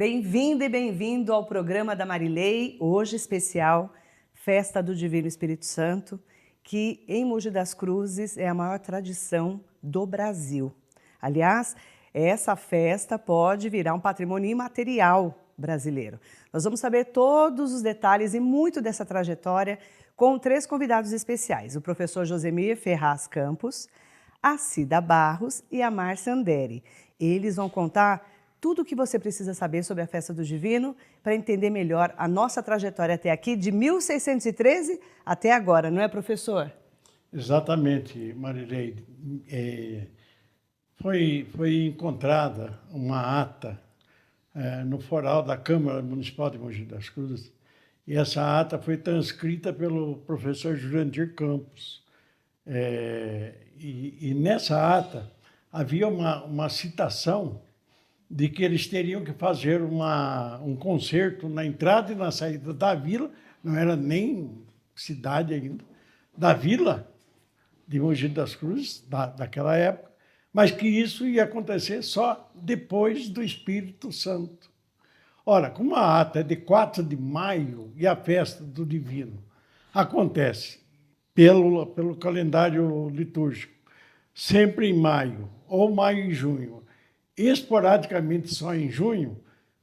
Bem-vindo e bem-vindo ao programa da Marilei, hoje especial, Festa do Divino Espírito Santo, que em Mogi das Cruzes é a maior tradição do Brasil. Aliás, essa festa pode virar um patrimônio imaterial brasileiro. Nós vamos saber todos os detalhes e muito dessa trajetória com 3 convidados especiais, o professor Josemir Ferraz Campos, a Cida Barros e a Márcia Anderi. Eles vão contar tudo o que você precisa saber sobre a Festa do Divino para entender melhor a nossa trajetória até aqui, de 1613 até agora, não é, professor? Exatamente, Marilei. Foi encontrada uma ata no foral da Câmara Municipal de Mogi das Cruzes, e essa ata foi transcrita pelo professor Jurandir Campos. E nessa ata havia uma citação de que eles teriam que fazer um concerto na entrada e na saída da vila, não era nem cidade ainda, da vila de Mogi das Cruzes, daquela época, mas que isso ia acontecer só depois do Espírito Santo. Ora, como a ata é de 4 de maio e a festa do Divino acontece pelo calendário litúrgico, sempre em maio, ou maio e junho, esporadicamente só em junho,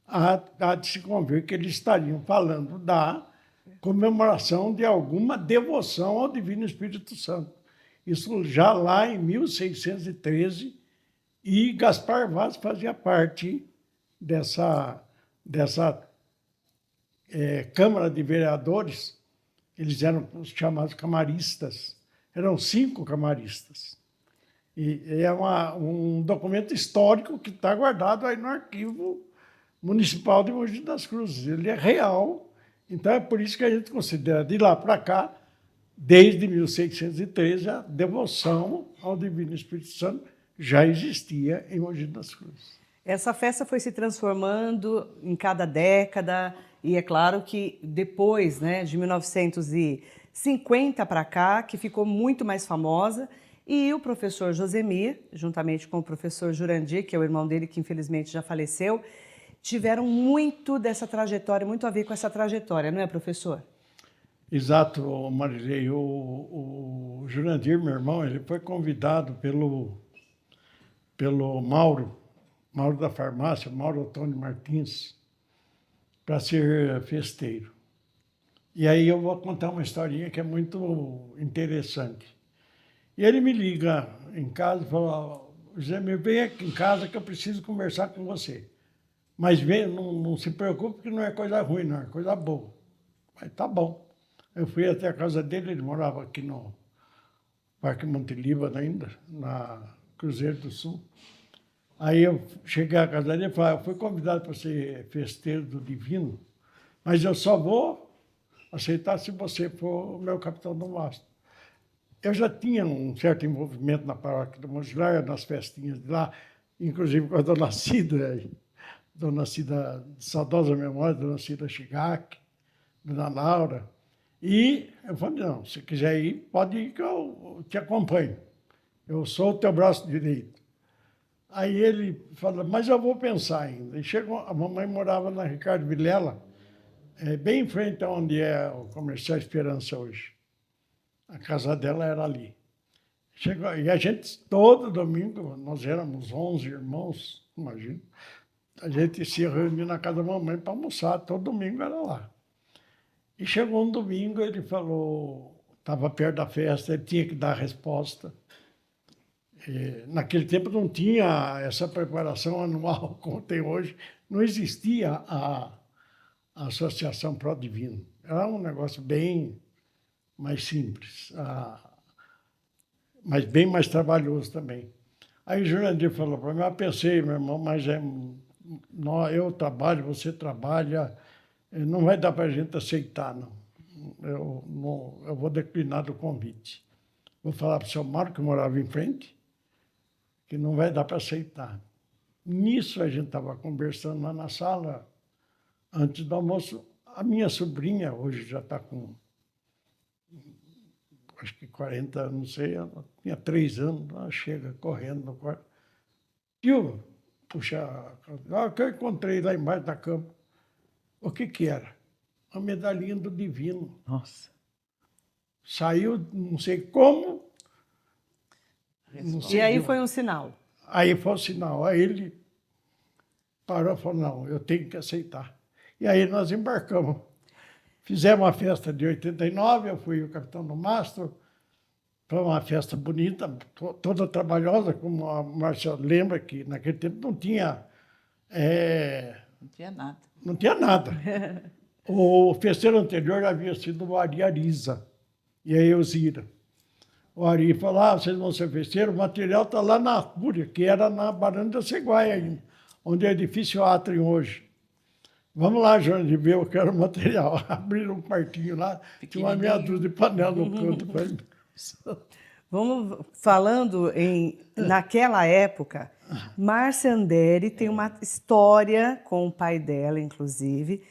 há de se conver que eles estariam falando da comemoração de alguma devoção ao Divino Espírito Santo. Isso já lá em 1613, e Gaspar Vaz fazia parte dessa Câmara de Vereadores. Eles eram os chamados camaristas, eram 5 camaristas. E é um documento histórico que está guardado aí no Arquivo Municipal de Mogi das Cruzes. Ele é real, então é por isso que a gente considera, de lá para cá, desde 1613, a devoção ao Divino Espírito Santo já existia em Mogi das Cruzes. Essa festa foi se transformando em cada década, e é claro que depois, de 1950 para cá, que ficou muito mais famosa, e o professor Josemir, juntamente com o professor Jurandir, que é o irmão dele, que infelizmente já faleceu, tiveram muito dessa trajetória, muito a ver com essa trajetória, não é, professor? Exato, Marilei. O Jurandir, meu irmão, ele foi convidado pelo Mauro da farmácia, Mauro Antônio Martins, para ser festeiro. E aí eu vou contar uma historinha que é muito interessante. E ele me liga em casa e fala: José, vem aqui em casa que eu preciso conversar com você. Mas vem, não se preocupe que não é coisa ruim, não, é coisa boa. Mas tá bom. Eu fui até a casa dele, ele morava aqui no Parque Monte Líbano ainda, na Cruzeiro do Sul. Aí eu cheguei à casa dele e falei: eu fui convidado para ser festeiro do Divino, mas eu só vou aceitar se você for o meu capitão do mastro. Eu já tinha um certo envolvimento na paróquia do Monte Lar, nas festinhas de lá, inclusive com a dona Cida, de saudosa memória, dona Cida Chigak, dona Laura. E eu falei: não, se quiser ir, pode ir que eu te acompanho. Eu sou o teu braço direito. Aí ele falou: mas eu vou pensar ainda. E chegou, a mamãe morava na Ricardo Vilela, bem em frente a onde é o Comercial Esperança hoje. A casa dela era ali. Chegou, e a gente, todo domingo, nós éramos 11 irmãos, imagina, a gente se reunia na casa da mamãe para almoçar, todo domingo era lá. E chegou um domingo, ele falou, estava perto da festa, ele tinha que dar a resposta. Naquele tempo não tinha essa preparação anual como tem hoje, não existia a Associação Pró Divino. Era um negócio bem mais simples, mas bem mais trabalhoso também. Aí o Jurandir falou para mim: eu pensei, meu irmão, mas eu trabalho, você trabalha, não vai dar para a gente aceitar, não. Eu vou declinar do convite. Vou falar para o seu Mário, que morava em frente, que não vai dar para aceitar. Nisso a gente estava conversando lá na sala, antes do almoço. A minha sobrinha, hoje já está com, acho que 40 anos, não sei, ela tinha 3 anos, ela chega correndo no quarto. Tio, puxar. O que eu encontrei lá embaixo da cama. O que que era? Uma medalhinha do Divino. Nossa. Saiu, não sei como, não E sei aí de foi onde. um sinal. Aí foi o sinal. Aí ele parou e falou, não, eu tenho que aceitar. E aí nós embarcamos. Fizemos uma festa de 89, eu fui o capitão do mastro. Foi uma festa bonita, toda trabalhosa, como a Márcia lembra que naquele tempo não tinha, Não tinha nada. não tinha nada. O festeiro anterior havia sido o Ari Ariza e a Elzira. O Ari falou, vocês vão ser festeiro, o material está lá na Fúria, que era na Barão da Ceguaia ainda, onde é o edifício Atrium hoje. Vamos lá, João, de ver, eu quero o material. Abriram um quartinho lá, tinha uma meia dúzia de panela no canto. Vamos falando naquela época, Márcia Andere tem uma história com o pai dela, inclusive.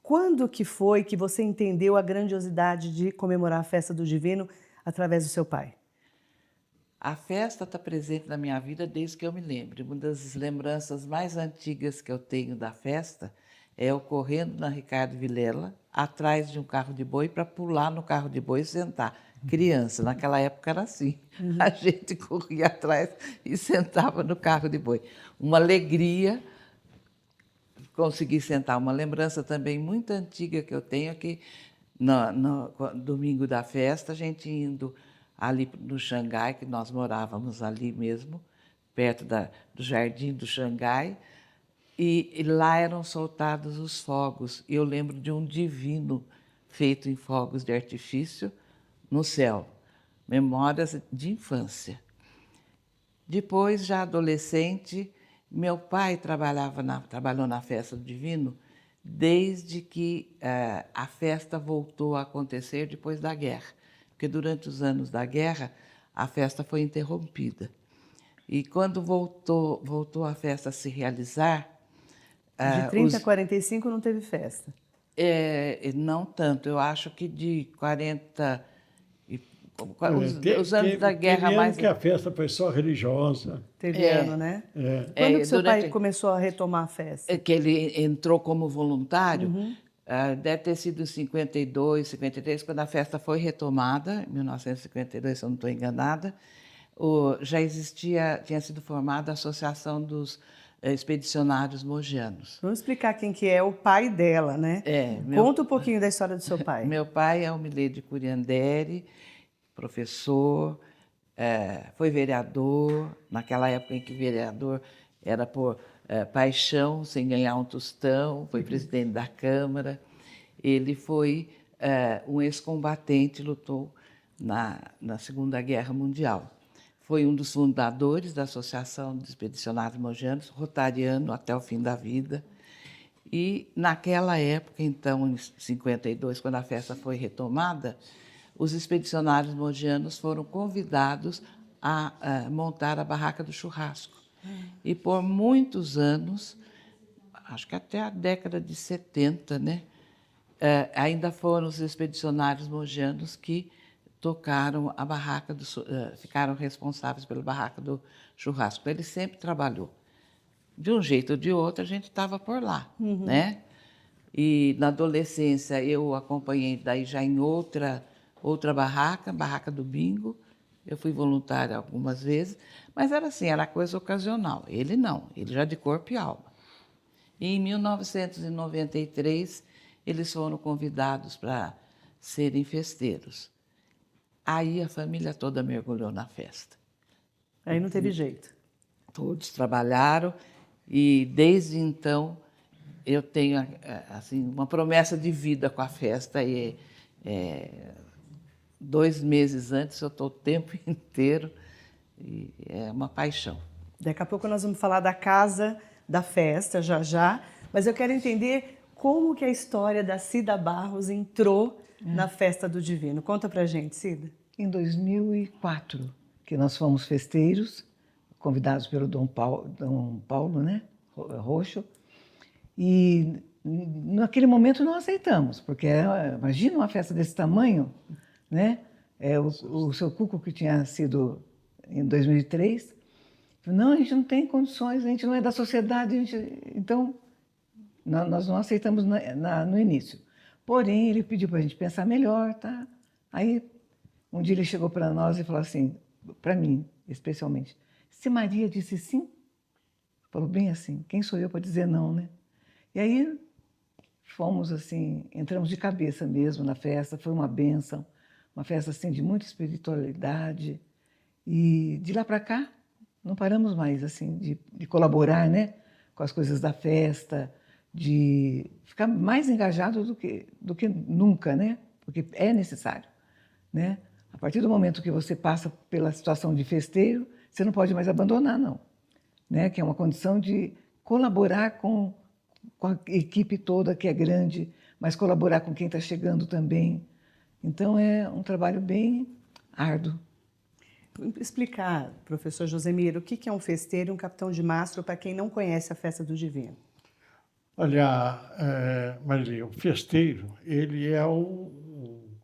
Quando que foi que você entendeu a grandiosidade de comemorar a festa do Divino através do seu pai? A festa está presente na minha vida desde que eu me lembro. Uma das lembranças mais antigas que eu tenho da festa é eu correndo na Ricardo Vilela, atrás de um carro de boi, para pular no carro de boi e sentar. Criança, naquela época era assim. A gente corria atrás e sentava no carro de boi. Uma alegria conseguir sentar. Uma lembrança também muito antiga que eu tenho é que no domingo da festa, a gente indo ali no Xangai, que nós morávamos ali mesmo, perto do Jardim do Xangai, e lá eram soltados os fogos. E eu lembro de um divino feito em fogos de artifício no céu. Memórias de infância. Depois, já adolescente, meu pai trabalhou na festa do Divino desde que a festa voltou a acontecer depois da guerra. Porque durante os anos da guerra, a festa foi interrompida. E quando voltou a festa a se realizar... De 30 a 45 não teve festa? Não tanto, eu acho que de 40... Os anos da guerra mais... mais... que a festa foi só religiosa. Teve ano, né? Quando que seu pai começou a retomar a festa? Que ele entrou como voluntário, deve ter sido em 52, 53, quando a festa foi retomada, em 1952, se eu não estou enganada, já tinha sido formada a Associação dos Expedicionários Mogianos. Vamos explicar quem que é o pai dela, né? Conta um pouquinho da história do seu pai. Meu pai é o Milê de Curiandere, professor, foi vereador, naquela época em que vereador era por paixão, sem ganhar um tostão, foi presidente da Câmara. Ele foi um ex-combatente, lutou na Segunda Guerra Mundial. Foi um dos fundadores da Associação de Expedicionários Mogianos, rotariano até o fim da vida. E naquela época, então, em 52, quando a festa foi retomada, os expedicionários mogianos foram convidados a montar a barraca do churrasco. E por muitos anos, acho que até a década de 70, né, ainda foram os expedicionários mogianos que tocaram a barraca ficaram responsáveis pela barraca do churrasco. Ele sempre trabalhou. De um jeito ou de outro, a gente estava por lá, né? E na adolescência eu acompanhei daí já em outra barraca do bingo. Eu fui voluntária algumas vezes, mas era assim, era coisa ocasional. Ele não, ele já de corpo e alma. E em 1993, eles foram convidados para serem festeiros. Aí a família toda mergulhou na festa. Aí não teve jeito. Todos trabalharam e desde então eu tenho assim uma promessa de vida com a festa. 2 meses antes eu estou o tempo inteiro e é uma paixão. Daqui a pouco nós vamos falar da casa da festa, já, mas eu quero entender como que a história da Cida Barros entrou na Festa do Divino. Conta pra gente, Cida. Em 2004, que nós fomos festeiros, convidados pelo Dom Paulo, né, Roxo, e naquele momento não aceitamos, porque imagina uma festa desse tamanho, né? O seu Cuco, que tinha sido em 2003, Não, a gente não tem condições, a gente não é da sociedade, então nós não aceitamos no início. Porém, ele pediu para a gente pensar melhor, tá? Aí, um dia ele chegou para nós e falou assim, para mim, especialmente, se Maria disse sim, falou bem assim, quem sou eu para dizer não, né? E aí, fomos assim, entramos de cabeça mesmo na festa, foi uma bênção, uma festa assim de muita espiritualidade. E de lá para cá, não paramos mais assim de colaborar, né, com as coisas da festa, de ficar mais engajado do que nunca, né, porque é necessário, né? A partir do momento que você passa pela situação de festeiro, você não pode mais abandonar, não, né? Que é uma condição de colaborar com a equipe toda, que é grande, mas colaborar com quem está chegando também. Então, é um trabalho bem árduo. Explicar, professor Josemiro, o que é um festeiro e um capitão de mastro para quem não conhece a festa do Divino? Olha, Marília, o festeiro, ele é o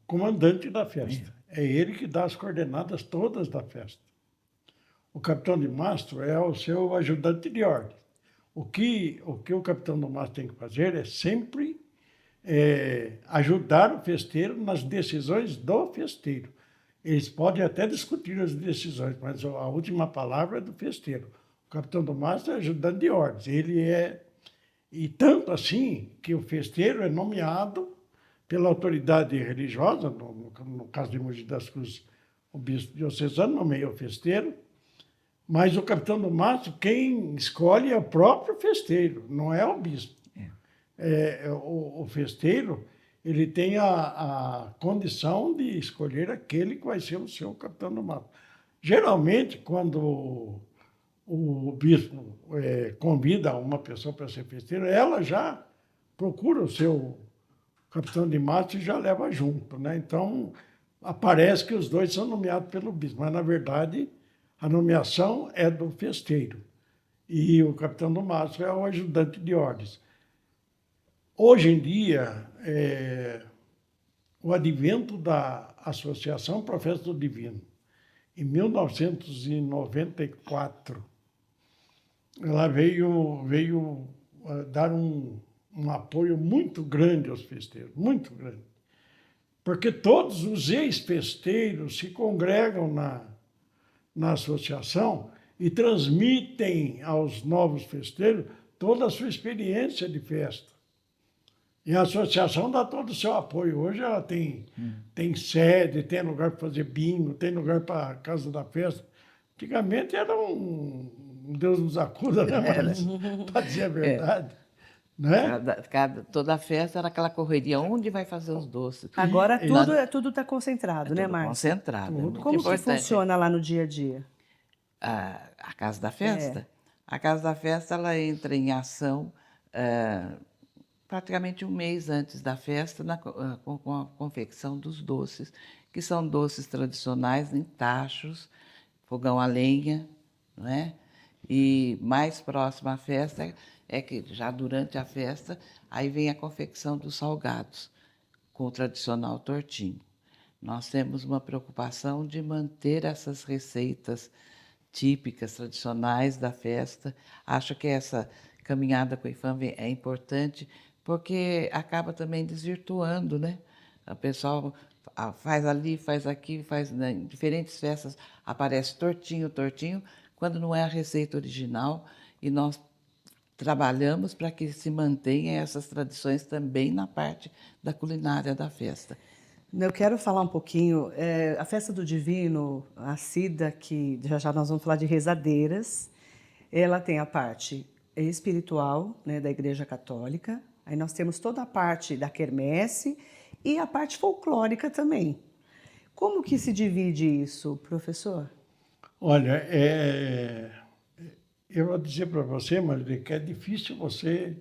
comandante da festa. É ele que dá as coordenadas todas da festa. O capitão de mastro é o seu ajudante de ordem. O que o capitão do mastro tem que fazer é sempre ajudar o festeiro nas decisões do festeiro. Eles podem até discutir as decisões, mas a última palavra é do festeiro. O capitão do mastro é ajudante de ordens. E tanto assim que o festeiro é nomeado pela autoridade religiosa, no caso de Mogi das Cruzes, o bispo diocesano nomeia o festeiro, mas o capitão do mastro, quem escolhe é o próprio festeiro, não é o bispo. O festeiro, ele tem a condição de escolher aquele que vai ser o seu capitão do mastro. Geralmente, quando o bispo convida uma pessoa para ser festeiro, ela já procura o seu capitão de mastro e já leva junto, né? Então, aparece que os dois são nomeados pelo bispo, mas, na verdade, a nomeação é do festeiro. E o capitão do mastro é o ajudante de ordens. Hoje em dia, o advento da Associação Profeta do Divino, em 1994, ela veio dar um apoio muito grande aos festeiros, muito grande. Porque todos os ex-festeiros se congregam na associação e transmitem aos novos festeiros toda a sua experiência de festa. E a associação dá todo o seu apoio. Hoje ela tem sede, tem lugar para fazer bingo, tem lugar para a casa da festa. Antigamente era um Deus nos acuda, né? Mas, para dizer a verdade. Né? Toda festa era aquela correria, onde vai fazer os doces? Agora tudo está concentrado, né, Márcia? Concentrado. Como que funciona lá no dia a dia? A Casa da Festa? A Casa da Festa ela entra em ação praticamente um mês antes da festa com a confecção dos doces, que são doces tradicionais em tachos, fogão a lenha, não é? E mais próximo à festa é que já durante a festa aí vem a confecção dos salgados, com o tradicional tortinho. Nós temos uma preocupação de manter essas receitas típicas, tradicionais da festa. Acho que essa caminhada com a IFAM é importante, porque acaba também desvirtuando, né? O pessoal faz ali, faz aqui, faz em diferentes festas, aparece tortinho, quando não é a receita original, e nós trabalhamos para que se mantenham essas tradições também na parte da culinária da festa. Eu quero falar um pouquinho, a Festa do Divino, a Cida, que já nós vamos falar de rezadeiras, ela tem a parte espiritual, né, da Igreja Católica, aí nós temos toda a parte da quermesse e a parte folclórica também. Como que se divide isso, professor? Olha, eu vou dizer para você, Maria, que é difícil você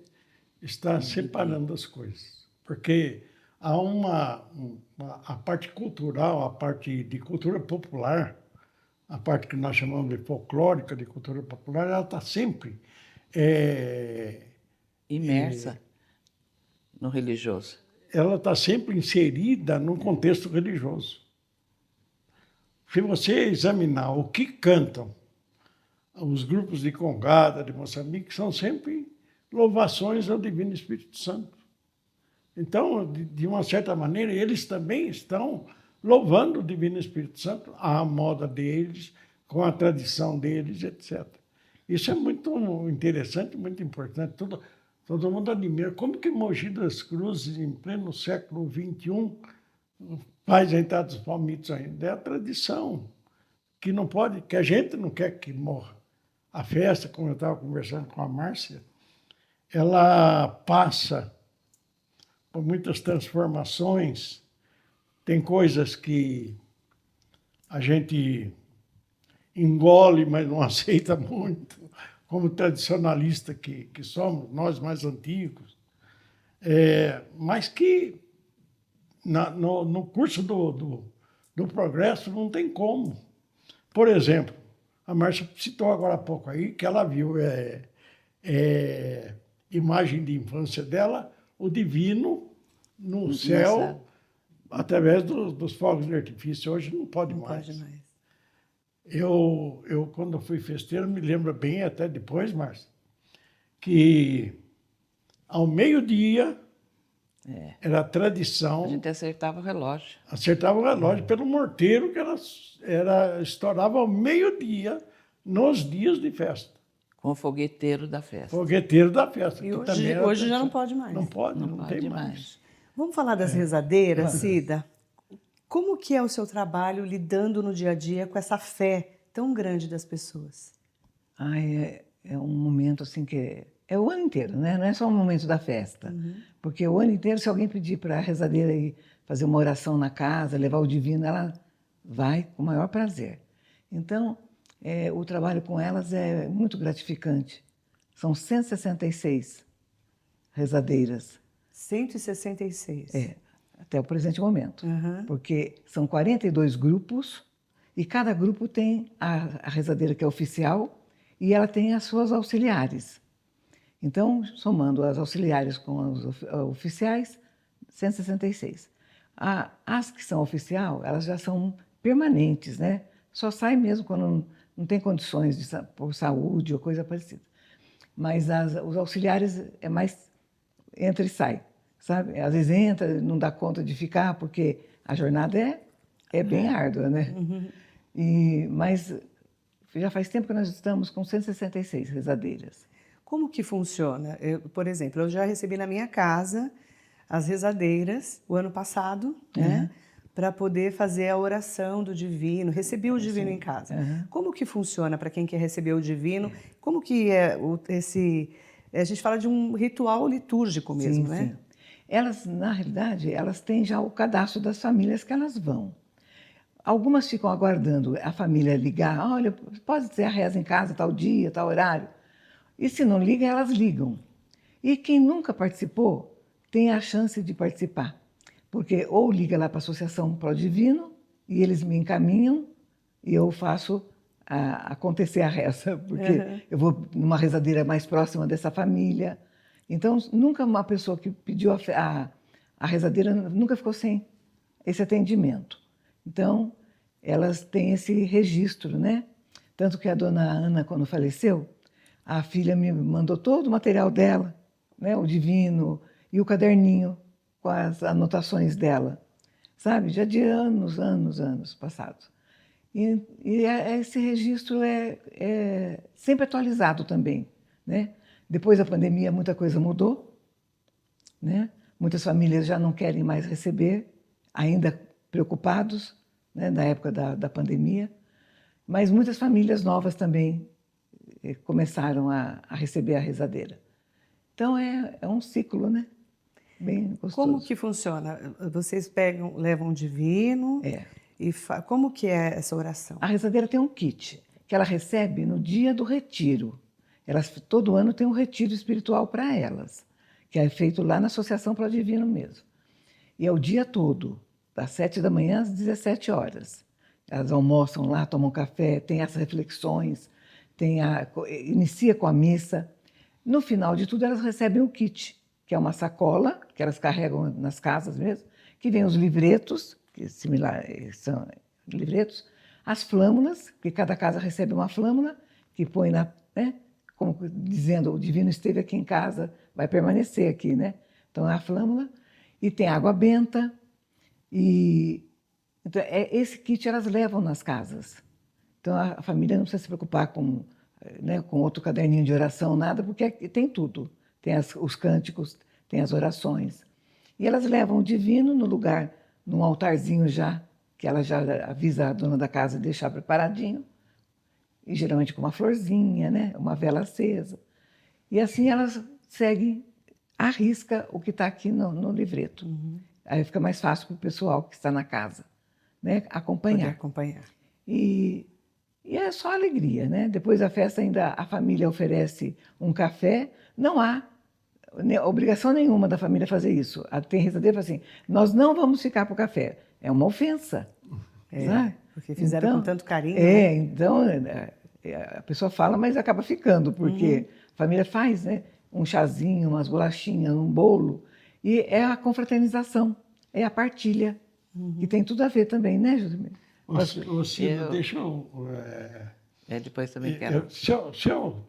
estar separando as coisas, porque há a parte cultural, a parte de cultura popular, a parte que nós chamamos de folclórica, de cultura popular, ela está sempre imersa no religioso. Ela está sempre inserida num contexto religioso. Se você examinar o que cantam os grupos de Congada, de Moçambique, são sempre louvações ao Divino Espírito Santo. Então, de uma certa maneira, eles também estão louvando o Divino Espírito Santo à moda deles, com a tradição deles, etc. Isso é muito interessante, muito importante. Todo mundo admira. Como que Mogi das Cruzes, em pleno século XXI, faz a entrada dos palmitos ainda? É a tradição, que não pode, que a gente não quer que morra. A festa, como eu estava conversando com a Márcia, ela passa por muitas transformações. Tem coisas que a gente engole, mas não aceita muito, como tradicionalista que somos, nós mais antigos. Mas que no curso do progresso não tem como. Por exemplo, a Márcia citou agora há pouco aí que ela viu imagem de infância dela, o divino no céu, através dos fogos de artifício. Hoje não pode mais. Pode mais. Eu, quando fui festeiro, me lembro bem, até depois, Márcia, que ao meio-dia era a tradição. A gente acertava o relógio. Acertava o relógio pelo morteiro, que estourava ao meio-dia, nos dias de festa. Com o fogueteiro da festa. Fogueteiro da festa. E que hoje, também era hoje já tradição. não pode mais. Não pode, não pode tem mais. mais. Vamos falar das rezadeiras, Cida? Como que é o seu trabalho lidando no dia a dia com essa fé tão grande das pessoas? É um momento assim que é o ano inteiro, né? Não é só o momento da festa. Porque o ano inteiro, se alguém pedir para a rezadeira ir fazer uma oração na casa, levar o divino, ela vai com o maior prazer. Então, o trabalho com elas é muito gratificante. São 166 rezadeiras. 166. Até o presente momento. Uhum. Porque são 42 grupos e cada grupo tem a rezadeira que é oficial e ela tem as suas auxiliares. Então, somando as auxiliares com os oficiais, 166. As que são oficial, elas já são permanentes, né? Só sai mesmo quando não tem condições por saúde ou coisa parecida. Mas os auxiliares é mais entra e sai, sabe? Às vezes entra, não dá conta de ficar, porque a jornada é bem árdua, né? Mas já faz tempo que nós estamos com 166 rezadeiras. Como que funciona? Por exemplo, eu já recebi na minha casa as rezadeiras o ano passado, né? Para poder fazer a oração do divino. Recebi o divino em casa. Como que funciona para quem quer receber o divino? Como que é a gente fala de um ritual litúrgico mesmo, né? Sim. Elas, na realidade, elas têm já o cadastro das famílias que elas vão. Algumas ficam aguardando a família ligar. Olha, pode ter a reza em casa, tal dia, tal horário. E se não liga, elas ligam. E quem nunca participou tem a chance de participar. Porque ou liga lá para a Associação Pro Divino e eles me encaminham e eu faço acontecer a reza. Porque eu vou numa rezadeira mais próxima dessa família. Então, nunca uma pessoa que pediu a rezadeira nunca ficou sem esse atendimento. Então, elas têm esse registro, né? Tanto que a dona Ana, quando faleceu, a filha me mandou todo o material dela, né? O divino e o caderninho com as anotações dela, sabe? Já de anos passados. E esse registro é sempre atualizado também, né? Depois da pandemia, muita coisa mudou, né? Muitas famílias já não querem mais receber, ainda preocupados, né, na época da pandemia, mas muitas famílias novas também começaram a receber a rezadeira. Então, é um ciclo, né? Bem gostoso. Como que funciona? Vocês levam o divino e como que é essa oração? A rezadeira tem um kit que ela recebe no dia do retiro. Elas, todo ano tem um retiro espiritual para elas, que é feito lá na Associação Pro Divino mesmo. E é o dia todo, das 7 da manhã às 17 horas. Elas almoçam lá, tomam café, tem as reflexões, inicia com a missa. No final de tudo, elas recebem o kit, que é uma sacola, que elas carregam nas casas mesmo, que vem os livretos, que são livretos, as flâmulas, que cada casa recebe uma flâmula, que põe né, como dizendo, o divino esteve aqui em casa, vai permanecer aqui, né? Então, é a flâmula. E tem água benta. E então, esse kit elas levam nas casas. Então, a família não precisa se preocupar com, né, com outro caderninho de oração, nada, porque tem tudo. Tem os cânticos, tem as orações. E elas levam o divino no lugar, num altarzinho já, que ela já avisa a dona da casa de deixar preparadinho, e geralmente com uma florzinha, né, uma vela acesa. E assim elas seguem à risca o que está aqui no livreto. Aí fica mais fácil para o pessoal que está na casa, né, Poder acompanhar. acompanhar. E é só alegria, né? Depois da festa ainda a família oferece um café. Não há obrigação nenhuma da família fazer isso. Tem rezadeira que fala assim, nós não vamos ficar para o café. É uma ofensa. Sabe? Porque fizeram com tanto carinho. Então a pessoa fala, mas acaba ficando, porque a família faz, né, um chazinho, umas bolachinhas, um bolo, e é a confraternização, é a partilha, que tem tudo a ver também, né, Josimir? Ô, Cida, deixa eu... depois também quero. Se eu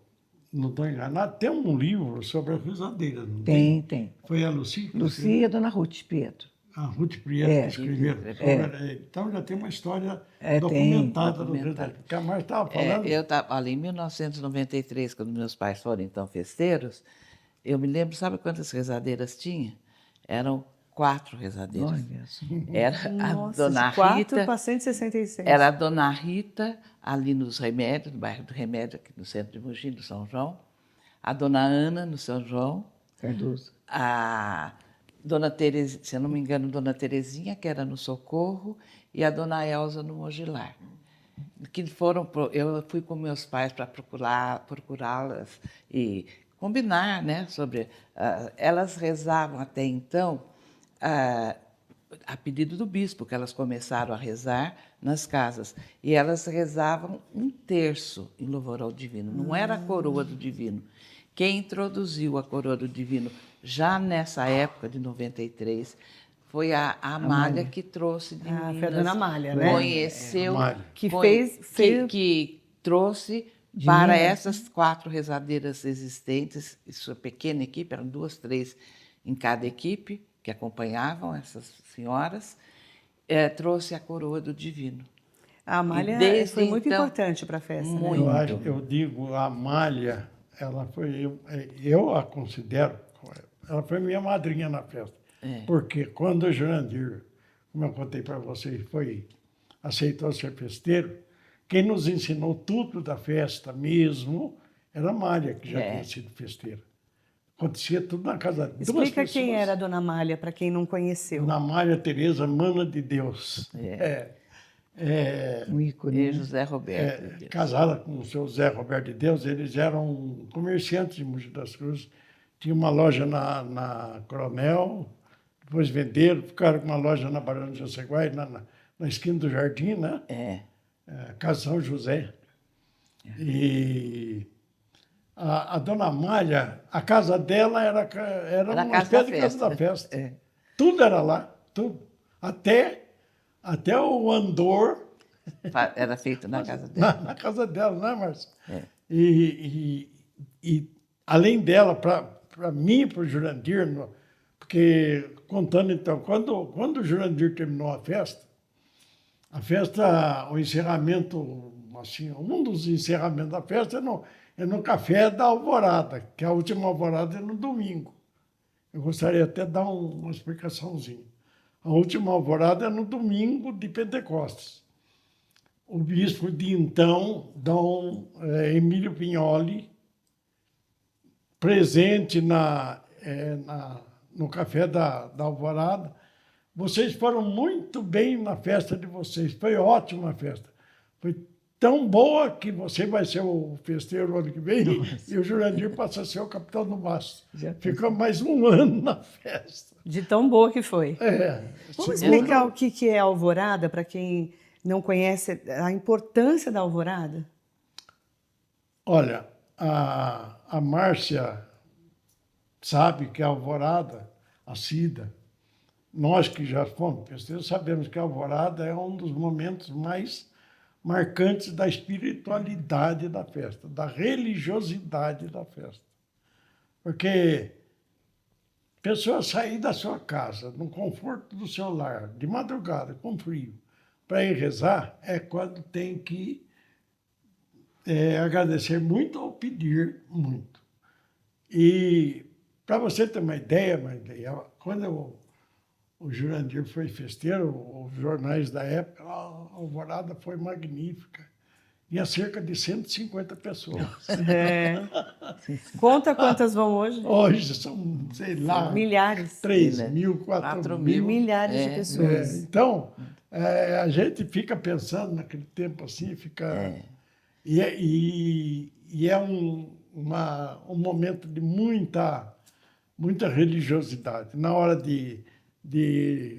não estou enganado, tem um livro sobre a rezadeira, não tem? Tem. Foi a Lucia? Lucia e a dona Ruth Pietro. A Ruth Prieto que escreveram. Então já tem uma história documentada do rezadeiro. Porque a Márcia estava falando... Eu estava ali em 1993, quando meus pais foram então festeiros, eu me lembro, sabe quantas rezadeiras tinha? Eram 4 rezadeiras. Olha só. Era Nossa, a Dona de 4 Rita. para 166. Era a Dona Rita, ali nos Remédios, no bairro do Remédio, aqui no centro de Mogi, do São João. A Dona Ana, no São João. Cardoso. A Dona Terezinha, se eu não me engano, Dona Terezinha, que era no Socorro, e a Dona Elza no Mogilar. Que foram, eu fui com meus pais para procurá-las e combinar, né, sobre... elas rezavam até então a pedido do bispo, que elas começaram a rezar nas casas. E elas rezavam 1/3 em louvor ao divino, não era a coroa do divino. Quem introduziu a coroa do divino já nessa época de 93 foi a Amália que trouxe de Minas. Foi a Dona Amália, né? Conheceu, Que trouxe para essas 4 rezadeiras existentes, sua pequena equipe, eram 2, 3 em cada equipe, que acompanhavam essas senhoras, trouxe a coroa do divino. A Amália foi muito importante para a festa. Muito. Né? Eu digo, a Amália, ela foi, eu a considero, ela foi minha madrinha na festa. Porque quando o Jurandir, como eu contei para vocês, aceitou ser festeiro, quem nos ensinou tudo da festa mesmo era a Amália, que já tinha sido festeira. Acontecia tudo na casa dela. Explica quem era a Dona Amália, para quem não conheceu. Dona Amália Teresa, mana de Deus. Um ícone. E José Roberto. de Deus. Casada com o seu Zé Roberto de Deus, eles eram comerciantes de Mogi das Cruzes. Tinha uma loja na Coronel, depois venderam, ficaram com uma loja na Barão de Jaceguai, na esquina do Jardim, né? Casa São José. E a Dona Amália, a casa dela era uma espécie de casa da festa. Tudo era lá, tudo. Até o andor... Era feito na casa dela. Na casa dela, né, Márcia? E além dela, para mim e para o Jurandir, porque, contando então, quando o Jurandir terminou a festa, o encerramento, assim, um dos encerramentos da festa é no Café da Alvorada, que a última alvorada é no domingo. Eu gostaria até de dar uma explicaçãozinha. A última alvorada é no domingo de Pentecostes. O bispo de então, Dom Emílio Pignoli, presente no Café da Alvorada. Vocês foram muito bem na festa de vocês. Foi ótima a festa. Foi tão boa que você vai ser o festeiro ano que vem. Nossa. E o Jurandir passa a ser o capitão do mastro. Ficou mais um ano na festa. De tão boa que foi. Vamos explicar o que é a alvorada, para quem não conhece a importância da alvorada? Olha, a Márcia sabe que a alvorada, a Cida, nós que já fomos festeiros sabemos que a alvorada é um dos momentos mais marcantes da espiritualidade da festa, da religiosidade da festa. Porque pessoa sair da sua casa, no conforto do seu lar, de madrugada, com frio, para ir rezar, é quando tem que agradecer muito ou pedir muito. E, para você ter uma ideia, quando o Jurandir foi festeiro, os jornais da época, a alvorada foi magnífica. Tinha cerca de 150 pessoas. Conta quantas vão hoje? Hoje são, sei lá, Milhares. 3 mil, 4 4 mil. Milhares de pessoas. Então, a gente fica pensando naquele tempo assim, fica... E é um momento de muita religiosidade. Na hora de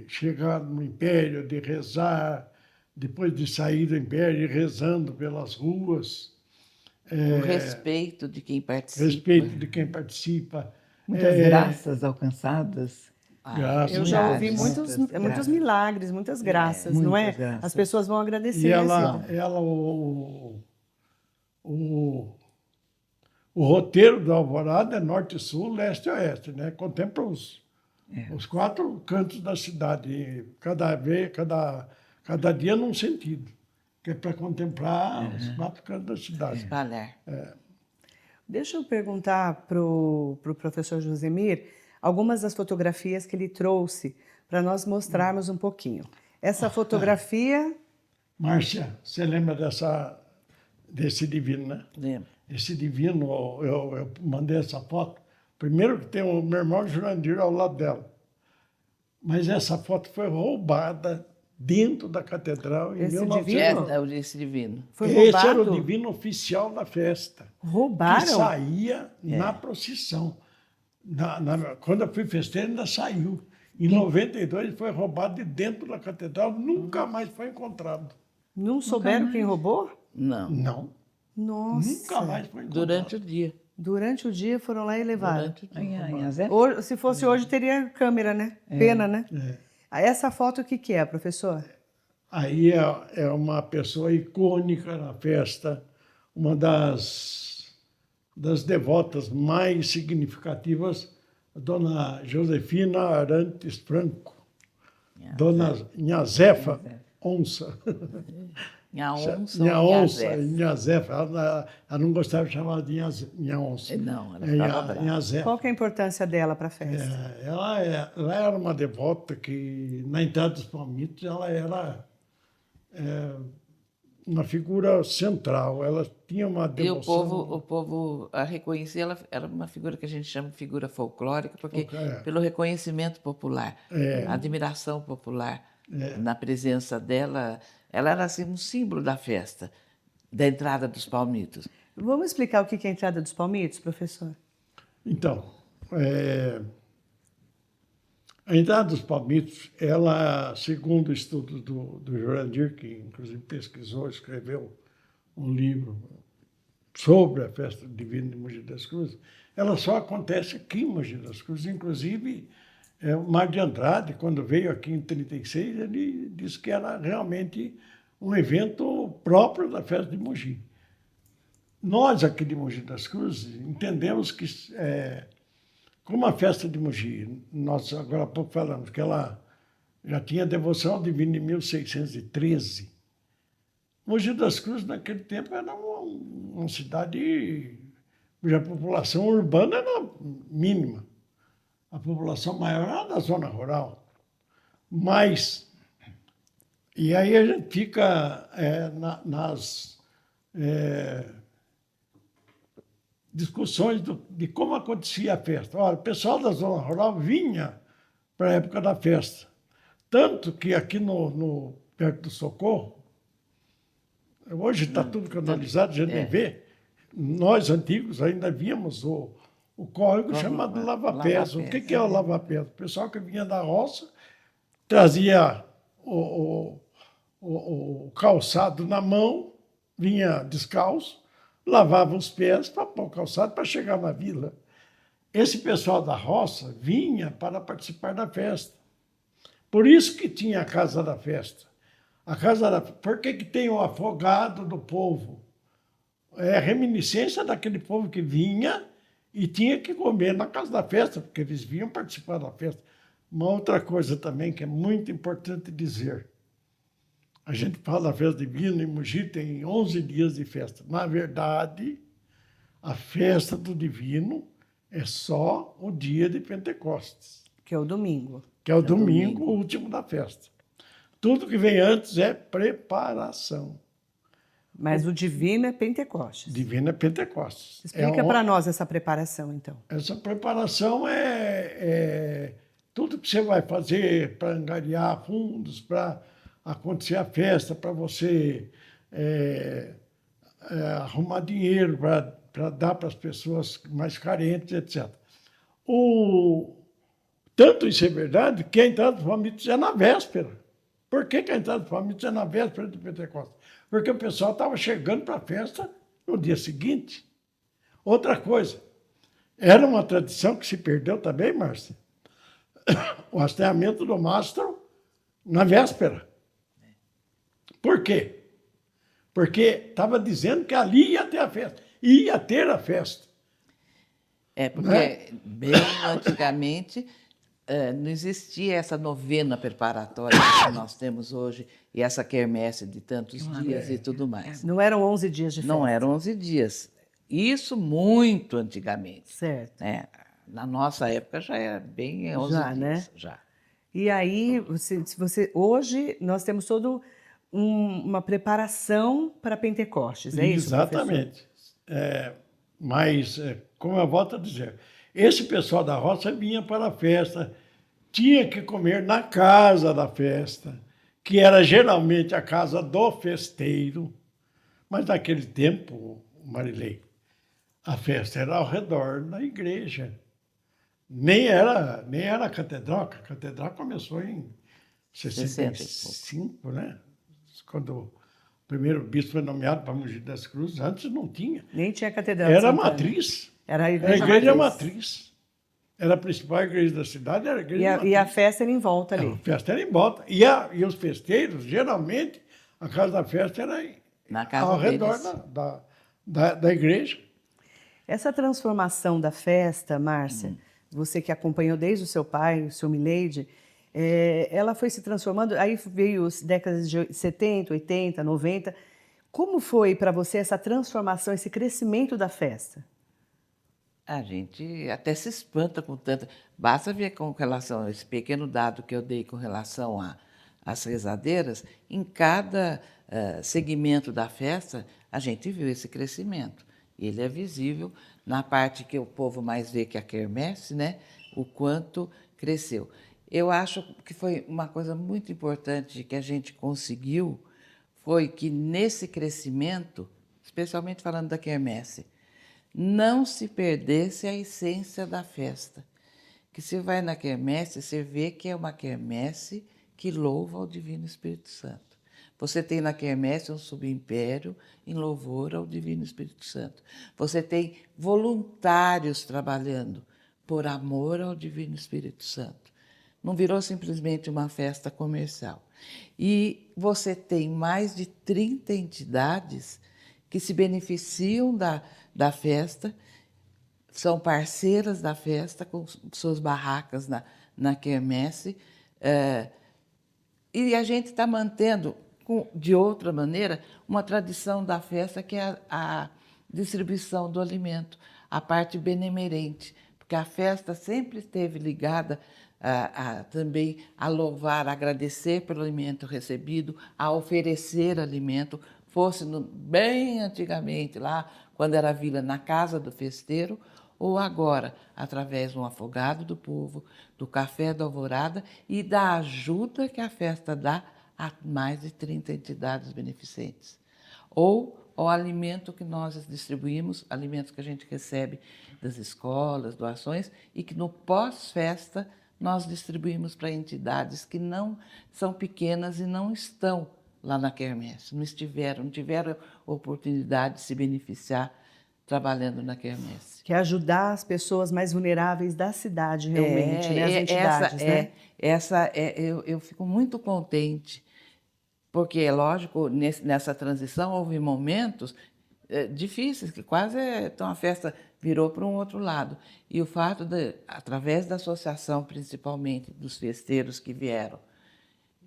chegar no Império, de rezar, depois de sair do Império, ir rezando pelas ruas. O respeito de quem participa. Respeito de quem participa. Muitas graças alcançadas. Graças. Eu já ouvi Muitas muitos graças. milagres, muitas graças, não é? muitas graças. As pessoas vão agradecer. E o roteiro da Alvorada é norte, sul, leste e oeste, né? Contempla os 4 cantos da cidade, cada dia num sentido, que é para contemplar os 4 cantos da cidade. Espalhar. Deixa eu perguntar para o professor Josemir algumas das fotografias que ele trouxe para nós mostrarmos um pouquinho. Essa fotografia... Márcia, você lembra desse divino, né? Lembro. Esse divino, eu mandei essa foto. Primeiro que tem o meu irmão Jurandir ao lado dela. Mas essa foto foi roubada dentro da catedral em Esse 1900. Esse divino. Foi Esse roubado? era o divino oficial da festa. Roubaram? Que saía na procissão. Quando eu fui festeiro, ainda saiu. Em 92 foi roubado de dentro da catedral, nunca mais foi encontrado. Não souberam quem roubou? Não. Não, Nossa. nunca mais foi encontrado. Durante o dia. Durante o dia foram lá e levaram. Durante o dia. Em Azé? Se fosse hoje, teria câmera, né? Pena, né? Essa foto, o que é, professor? Aí é uma pessoa icônica na festa, uma das devotas mais significativas, a dona Josefina Arantes Franco, dona Nhazefa Onça. Nhazefa. Ela não gostava de chamar de Nha Onça. Não, ela ficava brava. Nhazefa. Qual que é a importância dela para a festa? Ela era uma devota que, na entrada dos palmitos, ela era uma figura central. Ela tinha uma devoção. E o povo a reconhecia, ela era uma figura que a gente chama de figura folclórica, porque pelo reconhecimento popular, a admiração popular na presença dela, ela era assim um símbolo da festa, da entrada dos palmitos. Vamos explicar o que é a entrada dos palmitos, professor? Então, a entrada dos palmitos, ela, segundo o estudo do Jurandir, que inclusive pesquisou, escreveu um livro sobre a festa divina de Mogi das Cruzes, ela só acontece aqui em Mogi das Cruzes. Inclusive, o Mar de Andrade, quando veio aqui em 1936, ele disse que era realmente um evento próprio da festa de Mogi. Nós, aqui de Mogi das Cruzes, entendemos que, como a festa de Mogi, nós agora há pouco falamos que ela já tinha devoção ao divino em 1613, Mogi das Cruzes, naquele tempo, era uma cidade cuja população urbana era mínima. A população maior era da zona rural. Mas, e aí a gente fica nas discussões de como acontecia a festa. Olha, o pessoal da zona rural vinha para a época da festa. Tanto que aqui perto do Socorro, hoje está tudo canalizado, a gente nem vê. Nós, antigos, ainda víamos o córrego chamado lava-pés. O que é o lava-pés? O pessoal que vinha da roça trazia o calçado na mão, vinha descalço, lavava os pés para pôr o calçado para chegar na vila. Esse pessoal da roça vinha para participar da festa. Por isso que tinha a Casa da Festa. A casa da... Por que que tem o afogado do povo? É reminiscência daquele povo que vinha e tinha que comer na casa da festa, porque eles vinham participar da festa. Uma outra coisa também que é muito importante dizer. A gente fala da festa divina em Mogi tem 11 dias de festa. Na verdade, a festa do divino é só o dia de Pentecostes, Que é o domingo. que é o domingo último da festa. Tudo que vem antes é preparação. Mas o divino é Pentecostes. Divino é Pentecostes. Explica para nós essa preparação, então. Essa preparação é tudo que você vai fazer para angariar fundos, para acontecer a festa, para você arrumar dinheiro para dar para as pessoas mais carentes, etc. Tanto isso é verdade que a entrada dos famintos é na véspera. Por que a entrada dos famintos é na véspera de Pentecostes? Porque o pessoal estava chegando para a festa no dia seguinte. Outra coisa, era uma tradição que se perdeu também, Márcia, o hasteamento do mastro na véspera. Por quê? Porque estava dizendo que ali ia ter a festa. Ia ter a festa. Porque Né? bem antigamente não existia essa novena preparatória que nós temos hoje e essa quermesse de tantos dias e tudo mais. Não eram 11 dias de festa. Não eram 11 dias. Isso muito antigamente. Certo. Né? Na nossa época já era bem 11 Já, dias. né? Já. E aí, hoje, nós temos toda uma preparação para Pentecostes, é isso, professor? Exatamente. Mas, como eu volto a dizer, esse pessoal da roça vinha para a festa, tinha que comer na casa da festa, que era geralmente a casa do festeiro, mas naquele tempo, Marilei, a festa era ao redor da igreja. Nem era a catedral, a catedral começou em 65, né? Quando o primeiro bispo foi nomeado para Mogi das Cruzes, antes não tinha. Nem tinha catedral de Era a Santana. matriz. Era a Era igreja, a igreja matriz. matriz. Era a principal igreja da cidade, era a igreja matriz. E a festa era em volta ali. A festa era em volta. E os festeiros, geralmente, a casa da festa era Na casa ao redor deles. da igreja. Essa transformação da festa, Márcia, você que acompanhou desde o seu pai, o seu Mileide, ela foi se transformando, aí veio as décadas de 70, 80, 90. Como foi para você essa transformação, esse crescimento da festa? A gente até se espanta com tanta... Basta ver com relação a esse pequeno dado que eu dei com relação às rezadeiras, em cada segmento da festa, a gente viu esse crescimento. Ele é visível na parte que o povo mais vê, que é a quermesse, né? O quanto cresceu. Eu acho que foi uma coisa muito importante que a gente conseguiu, foi que nesse crescimento, especialmente falando da quermesse, não se perdesse a essência da festa. Que você vai na quermesse, você vê que é uma quermesse que louva ao Divino Espírito Santo. Você tem na quermesse um subimpério em louvor ao Divino Espírito Santo. Você tem voluntários trabalhando por amor ao Divino Espírito Santo. Não virou simplesmente uma festa comercial. E você tem mais de 30 entidades que se beneficiam da festa, são parceiras da festa, com suas barracas na quermesse. E a gente está mantendo, de outra maneira, uma tradição da festa, que é a distribuição do alimento, a parte benemerente, porque a festa sempre esteve ligada também a louvar, a agradecer pelo alimento recebido, a oferecer alimento, fosse bem antigamente, lá quando era a vila, na casa do festeiro, ou agora, através de um afogado do povo, do café da alvorada e da ajuda que a festa dá a mais de 30 entidades beneficentes. Ou o alimento que nós distribuímos, alimentos que a gente recebe das escolas, doações, e que no pós-festa nós distribuímos para entidades que não são pequenas e não estão lá na quermesse, não tiveram oportunidade de se beneficiar trabalhando na quermesse. Que é ajudar as pessoas mais vulneráveis da cidade, realmente, né? As entidades, né? Eu fico muito contente Porque, é lógico, nessa transição houve momentos difíceis, que quase então a festa virou para um outro lado. E o fato de, através da associação, principalmente dos festeiros que vieram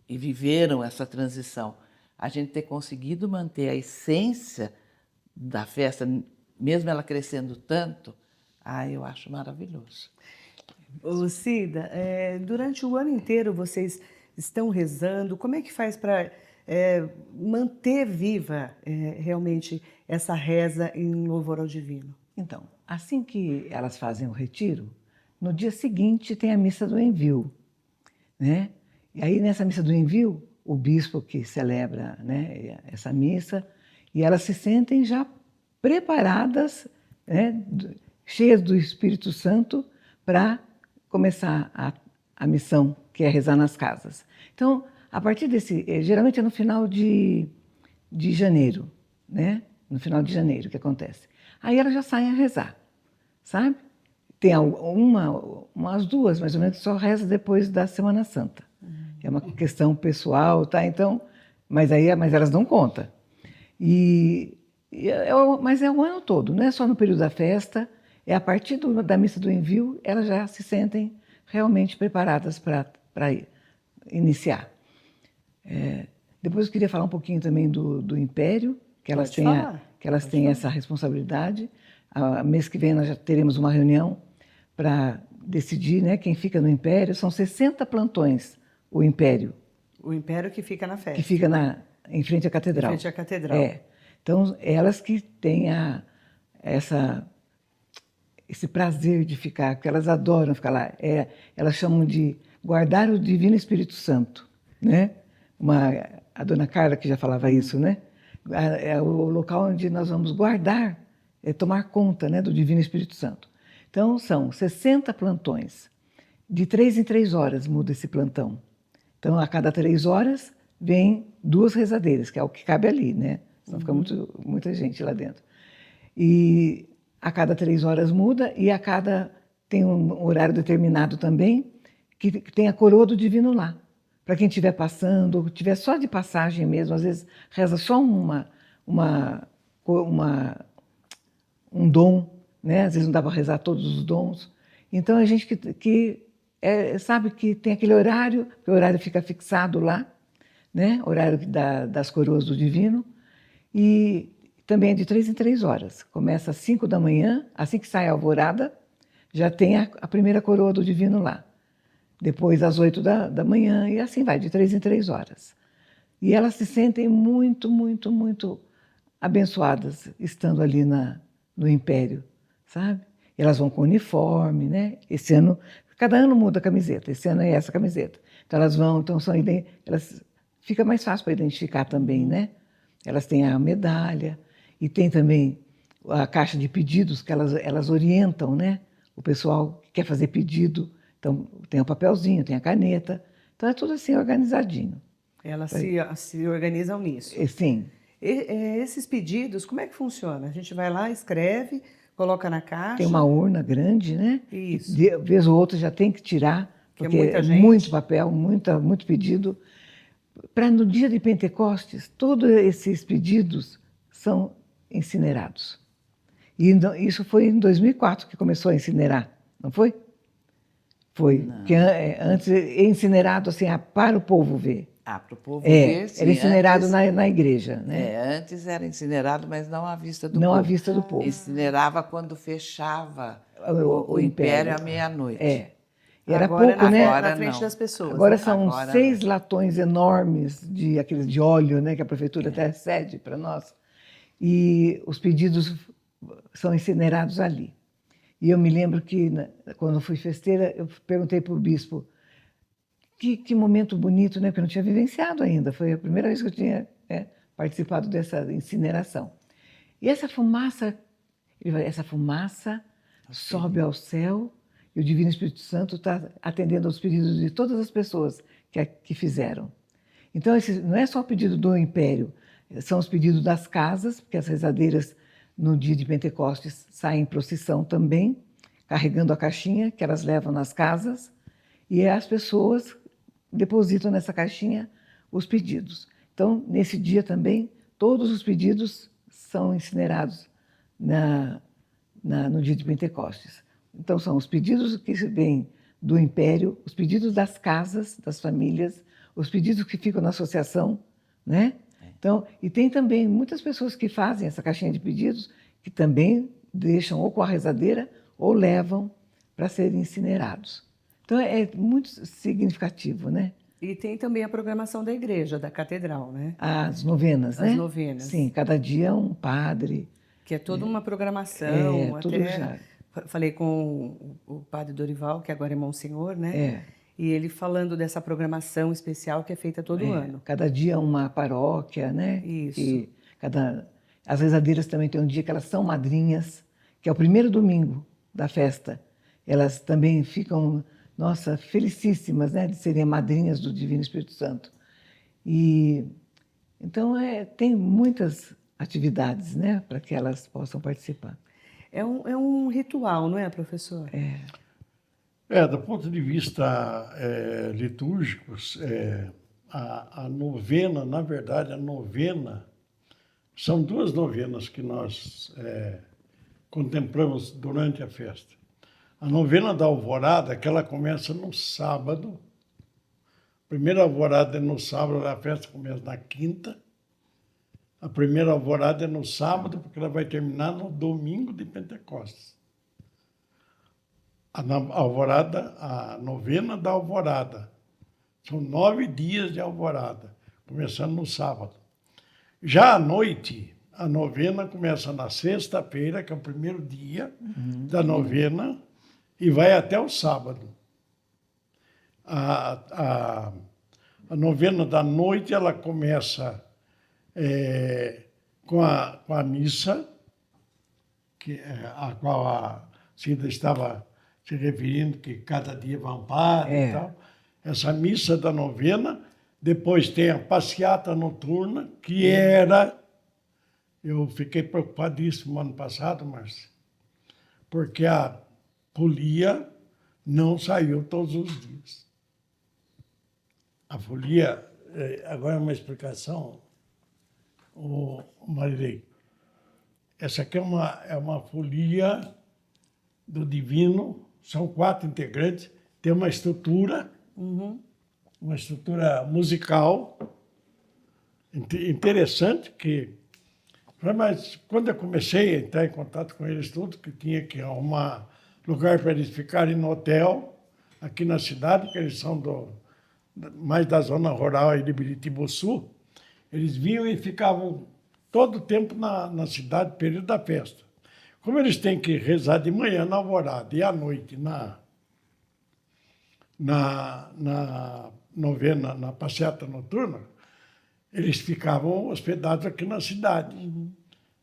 e viveram essa transição, a gente ter conseguido manter a essência da festa, mesmo ela crescendo tanto, eu acho maravilhoso. Ô, Cida, durante o ano inteiro vocês estão rezando, como é que faz para manter viva realmente essa reza em louvor ao divino? Então, assim que elas fazem o retiro, no dia seguinte tem a missa do envio, né? E aí nessa missa do envio, o bispo que celebra, né, essa missa, e elas se sentem já preparadas, né, cheias do Espírito Santo para começar a missão, que é rezar nas casas. Então, a partir desse, geralmente é no final de janeiro, né? No final de janeiro que acontece. Aí elas já saem a rezar, sabe? Tem umas duas, mais ou menos, que só reza depois da Semana Santa. É uma questão pessoal, tá? Então, mas elas dão conta. Mas é o ano todo, não é só no período da festa, é a partir da missa do envio, elas já se sentem realmente preparadas para iniciar. Depois eu queria falar um pouquinho também do Império, que elas têm essa responsabilidade. Mês que vem nós já teremos uma reunião para decidir, né, quem fica no Império. São 60 plantões, o Império. O Império que fica na festa. Que fica em frente à Catedral. Em frente à Catedral. Então, elas que têm esse prazer de ficar, porque elas adoram ficar lá. Elas chamam de guardar o Divino Espírito Santo, né? A dona Carla que já falava isso, né? É o local onde nós vamos guardar, tomar conta, né, do Divino Espírito Santo. Então, são 60 plantões. De 3 em 3 horas muda esse plantão. Então, a cada 3 horas, vem 2 rezadeiras, que é o que cabe ali, né? Senão fica muita gente lá dentro. E a cada 3 horas muda, e tem um horário determinado também, que tem a coroa do divino lá. Para quem estiver passando, ou estiver só de passagem mesmo, às vezes reza só um dom, né? Às vezes não dá para rezar todos os dons. Então, a gente sabe que tem aquele horário, que o horário fica fixado lá, né? Horário das coroas do divino, e também é de 3 em 3 horas. Começa às 5 da manhã, assim que sai a alvorada, já tem a primeira coroa do divino lá. Depois às 8 da manhã, e assim vai, de 3 em 3 horas. E elas se sentem muito, muito, muito abençoadas estando ali no Império, sabe? E elas vão com uniforme, né? Esse ano, cada ano muda a camiseta, esse ano é essa camiseta. Então elas vão, fica mais fácil para identificar também, né? Elas têm a medalha, e tem também a caixa de pedidos, que elas orientam, né? O pessoal que quer fazer pedido. Então, tem o papelzinho, tem a caneta. Então, é tudo assim organizadinho. Elas se organizam nisso. Sim. Esses pedidos, como é que funciona? A gente vai lá, escreve, coloca na caixa. Tem uma urna grande, né? Isso. De vez ou outra já tem que tirar, porque muita gente. Muito papel, muito pedido. Para no dia de Pentecostes, todos esses pedidos são incinerados. E isso foi em 2004 que começou a incinerar, não foi? Foi. Porque antes é incinerado assim, para o povo ver. Para o povo ver, sim. Era incinerado antes, na igreja, né? Antes era incinerado, mas não à vista do povo. Não à vista do povo. Incinerava quando fechava o Império à meia-noite. E era agora, pouco, né? Na frente das pessoas. Agora são 6 latões enormes de óleo, né? Que a prefeitura até cede para nós. E os pedidos são incinerados ali. E eu me lembro que, quando eu fui festeira, eu perguntei para o bispo que momento bonito, né? Porque eu não tinha vivenciado ainda. Foi a primeira vez que eu tinha participado dessa incineração. E essa fumaça sobe ao céu e o Divino Espírito Santo está atendendo aos pedidos de todas as pessoas que fizeram. Então, não é só o pedido do Império, são os pedidos das casas, porque as rezadeiras, no dia de Pentecostes, saem em procissão também, carregando a caixinha que elas levam nas casas, e as pessoas depositam nessa caixinha os pedidos. Então, nesse dia também, todos os pedidos são incinerados no dia de Pentecostes. Então, são os pedidos que vêm do Império, os pedidos das casas, das famílias, os pedidos que ficam na associação, né? Então, e tem também muitas pessoas que fazem essa caixinha de pedidos que também deixam ou com a rezadeira ou levam para serem incinerados. Então, é muito significativo, né? E tem também a programação da igreja, da catedral, né? As novenas, né? As novenas. Sim, cada dia um padre. Que é toda uma programação. Tudo já. Falei com o padre Dorival, que agora é Monsenhor, né? É. E ele falando dessa programação especial que é feita todo ano. Cada dia uma paróquia, né? Isso. E as rezadeiras também têm um dia que elas são madrinhas, que é o primeiro domingo da festa. Elas também ficam, nossa, felicíssimas, né, de serem madrinhas do Divino Espírito Santo. E então tem muitas atividades, né, para que elas possam participar. É um ritual, não é, professor? Do ponto de vista litúrgico, a novena, na verdade, são duas novenas que nós contemplamos durante a festa. A novena da alvorada, que ela começa no sábado. A primeira alvorada é no sábado, a festa começa na quinta. A primeira alvorada é no sábado, porque ela vai terminar no domingo de Pentecostes. A novena da alvorada. São 9 dias de alvorada, começando no sábado. Já à noite, a novena começa na sexta-feira, que é o primeiro dia da novena, e vai até o sábado. A novena da noite, ela começa com a missa, a qual a Cida estava se referindo, que cada dia vai um padre e tal. Essa missa da novena, depois tem a passeata noturna, que era... Eu fiquei preocupadíssimo ano passado, Márcia, porque a folia não saiu todos os dias. A folia, agora é uma explicação, Marilei. Essa aqui é uma folia do Divino, são 4 integrantes, tem uma estrutura, uma estrutura musical interessante, mas quando eu comecei a entrar em contato com eles tudo, que tinha que arrumar lugar para eles ficarem no hotel, aqui na cidade, que eles são mais da zona rural aí de Biritibuçu, eles vinham e ficavam todo o tempo na cidade, período da festa. Como eles têm que rezar de manhã na alvorada e à noite na novena, na passeata noturna, eles ficavam hospedados aqui na cidade.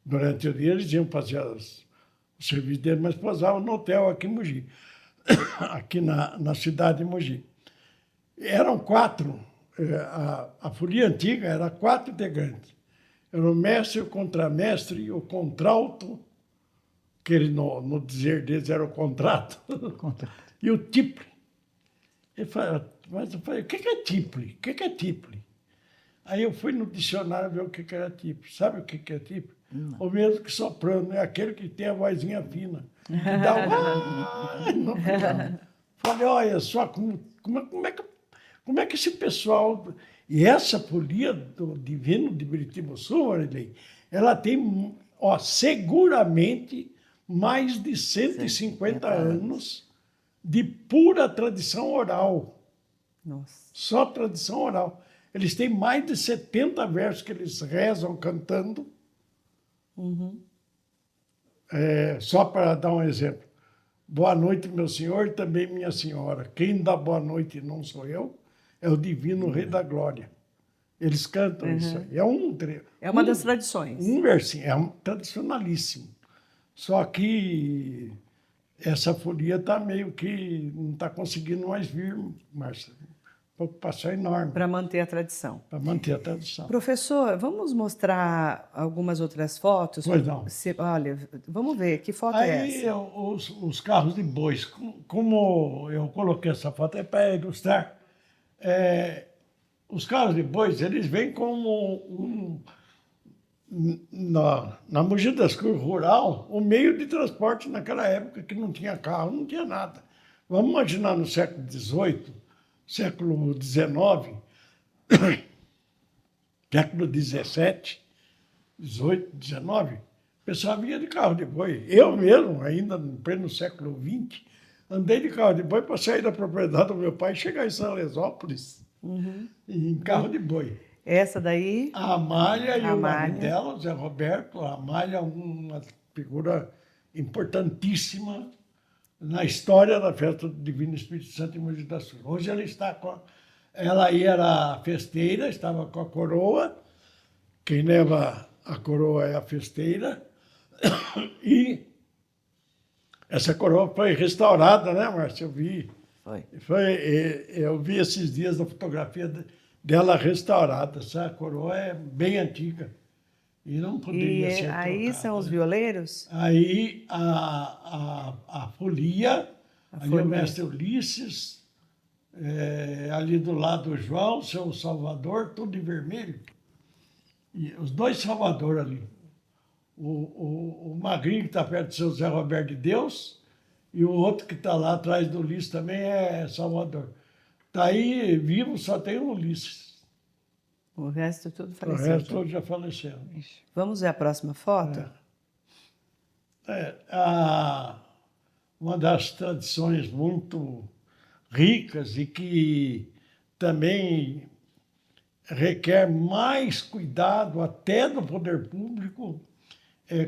Durante o dia eles iam fazer o serviço deles, mas pousavam no hotel aqui em Mogi, aqui na cidade de Mogi. Eram 4, a folia antiga era 4 integrantes. Era o mestre, o contramestre, o contralto, que ele, no dizer deles era o contrato, e o tiple. Mas eu falei, o que é tiple? O que é tiple? Aí eu fui no dicionário ver o que era tiple. Sabe o que é tiple? O mesmo que soprano, é aquele que tem a vozinha fina. Que dá no final. Falei, olha só, como é que esse pessoal... E essa folia do Divino de Biritibuçu, ela tem, seguramente, mais de 150 anos de pura tradição oral. Nossa. Só tradição oral. Eles têm mais de 70 versos que eles rezam cantando. Só para dar um exemplo. Boa noite, meu senhor, e também minha senhora. Quem dá boa noite não sou eu, é o Divino Rei da Glória. Eles cantam isso aí. É uma das tradições. Um versinho, é tradicionalíssimo. Só que essa folia está meio que não está conseguindo mais vir, Márcia. Preocupação enorme. Para manter a tradição. Para manter a tradição. Professor, vamos mostrar algumas outras fotos? Pois não. Olha, vamos ver, que foto é essa? Aí os carros de bois, como eu coloquei essa foto, é para ilustrar os carros de bois, eles vêm como na Mogi das Cruzes rural, o meio de transporte naquela época que não tinha carro, não tinha nada. Vamos imaginar no século XVIII, século XIX, século XVII, XVIII, XIX, o pessoal vinha de carro de boi. Eu mesmo, ainda no pleno século XX, andei de carro de boi para sair da propriedade do meu pai e chegar em São Lesópolis em carro de boi. Essa daí? A Amália e A o marido Amália. dela, o Zé Roberto. A Amália é uma figura importantíssima na história da festa do Divino Espírito Santo em Mogi das Cruzes. Hoje ela está com ela aí era festeira, estava com a coroa. Quem leva a coroa é a festeira. E essa coroa foi restaurada, né, Márcia? Eu vi esses dias a fotografia dela restaurada. Essa coroa é bem antiga e não poderia ser trocada. Aí são os violeiros? Aí a folia, ali o mestre Ulisses, ali do lado o João, seu Salvador, tudo de vermelho. E os dois Salvador ali. O magrinho que está perto do seu Zé Roberto de Deus e o outro que está lá atrás do Ulisses também é Salvador. Está aí vivo, só tem o Ulisses. O resto tudo O faleceu. resto todos já faleceram. Vamos ver a próxima foto? Uma das tradições muito ricas e que também requer mais cuidado até do poder público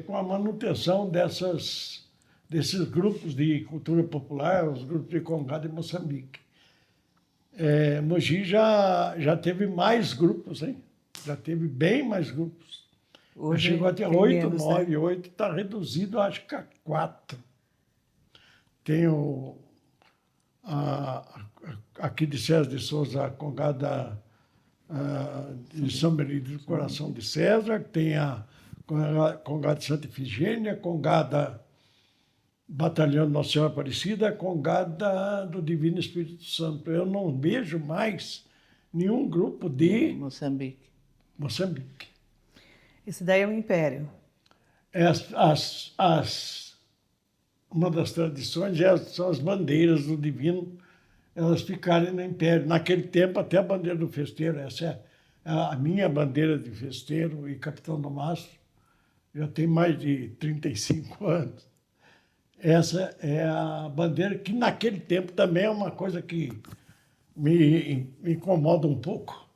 com a manutenção desses grupos de cultura popular, os grupos de Congado e Moçambique. Mogi já teve mais grupos, hein? Já teve bem mais grupos. Hoje Chegou até tem 8, menos, 9, né? 8, está reduzido, acho que a 4. Tem aqui de César de Souza, a Congada de São Benedito do Coração de César, tem a Congada de Santa Efigênia, a Congada Batalhão Nossa Senhora Aparecida, a Congada do Divino Espírito Santo. Eu não vejo mais nenhum grupo de Moçambique. Moçambique. Esse daí é o Império. Uma das tradições são as bandeiras do Divino, elas ficarem no Império. Naquele tempo, até a bandeira do festeiro, essa é a minha bandeira de festeiro e capitão do mastro, já tem mais de 35 anos. Essa é a bandeira que, naquele tempo, também é uma coisa que me incomoda um pouco,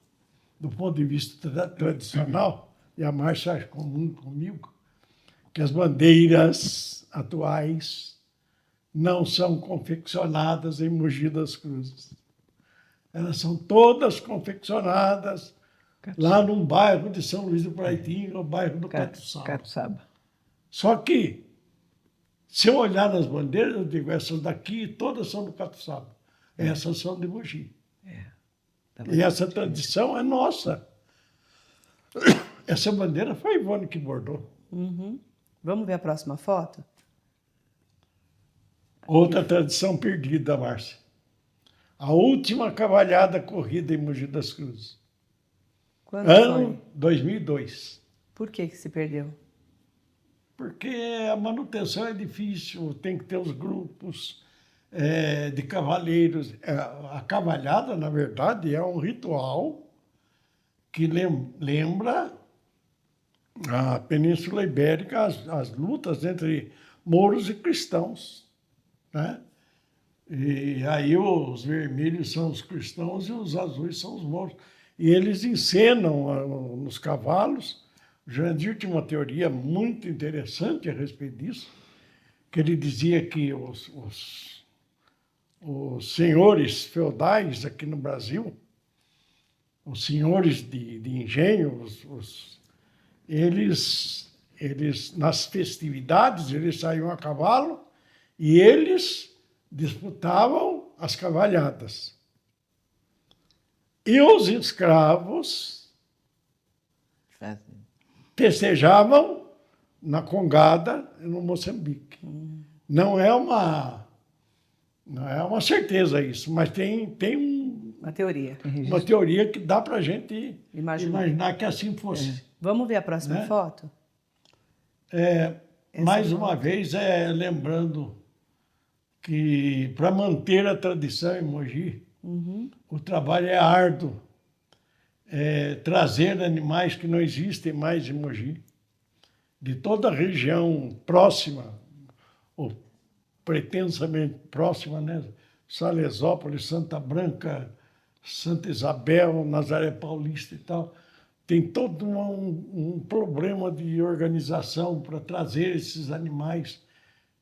do ponto de vista tradicional, e a Márcia acha comum comigo, que as bandeiras atuais não são confeccionadas em Mogi das Cruzes. Elas são todas confeccionadas lá num bairro de São Luís do Paraitinga, no bairro do Catuçaba. Só que, se eu olhar nas bandeiras, eu digo, essas daqui todas são do Catuçaba. Essas são de Mogi. E essa tradição é nossa. Essa bandeira foi a Ivone que bordou. Vamos ver a próxima foto? Outra tradição perdida, Márcia. A última cavalhada corrida em Mogi das Cruzes. Quando Ano foi? 2002. Por que se perdeu? Porque a manutenção é difícil, tem que ter os grupos de cavaleiros. A cavalhada, na verdade, é um ritual que lembra a Península Ibérica, as lutas entre mouros e cristãos, né? E aí os vermelhos são os cristãos e os azuis são os mouros. E eles encenam nos cavalos. O Jandir tinha uma teoria muito interessante a respeito disso, que ele dizia que os senhores feudais aqui no Brasil, os senhores de engenho, eles, nas festividades, eles saíam a cavalo e eles disputavam as cavalhadas. E os escravos festejavam na Congada, no Moçambique. Não é uma certeza isso, mas tem Uma teoria. Tem uma registro. teoria que dá para a gente Imaginar. imaginar que assim fosse. Vamos ver a próxima Né? foto? Mais Essa uma vez, lembrando que para manter a tradição em Mogi, o trabalho é árduo. Trazer animais que não existem mais em Mogi, de toda a região próxima, ou pretensamente próxima, né? Salesópolis, Santa Branca, Santa Isabel, Nazaré Paulista e tal. Tem todo um problema de organização para trazer esses animais.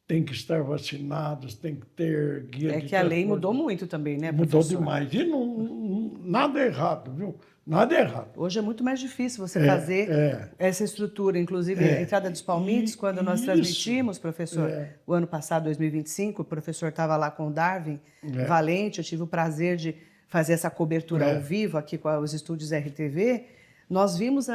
Tem que estar vacinados, tem que ter guia É de que a lei transporte. mudou muito também, né, Mudou professor? demais. E nada é errado, viu? Nada é errado. Hoje é muito mais difícil você fazer essa estrutura. Inclusive, a entrada dos palmitos, quando nós Isso. transmitimos, professor, o ano passado, 2025, o professor estava lá com o Darwin Valente, eu tive o prazer de fazer essa cobertura ao vivo aqui com os estúdios RTV. Nós vimos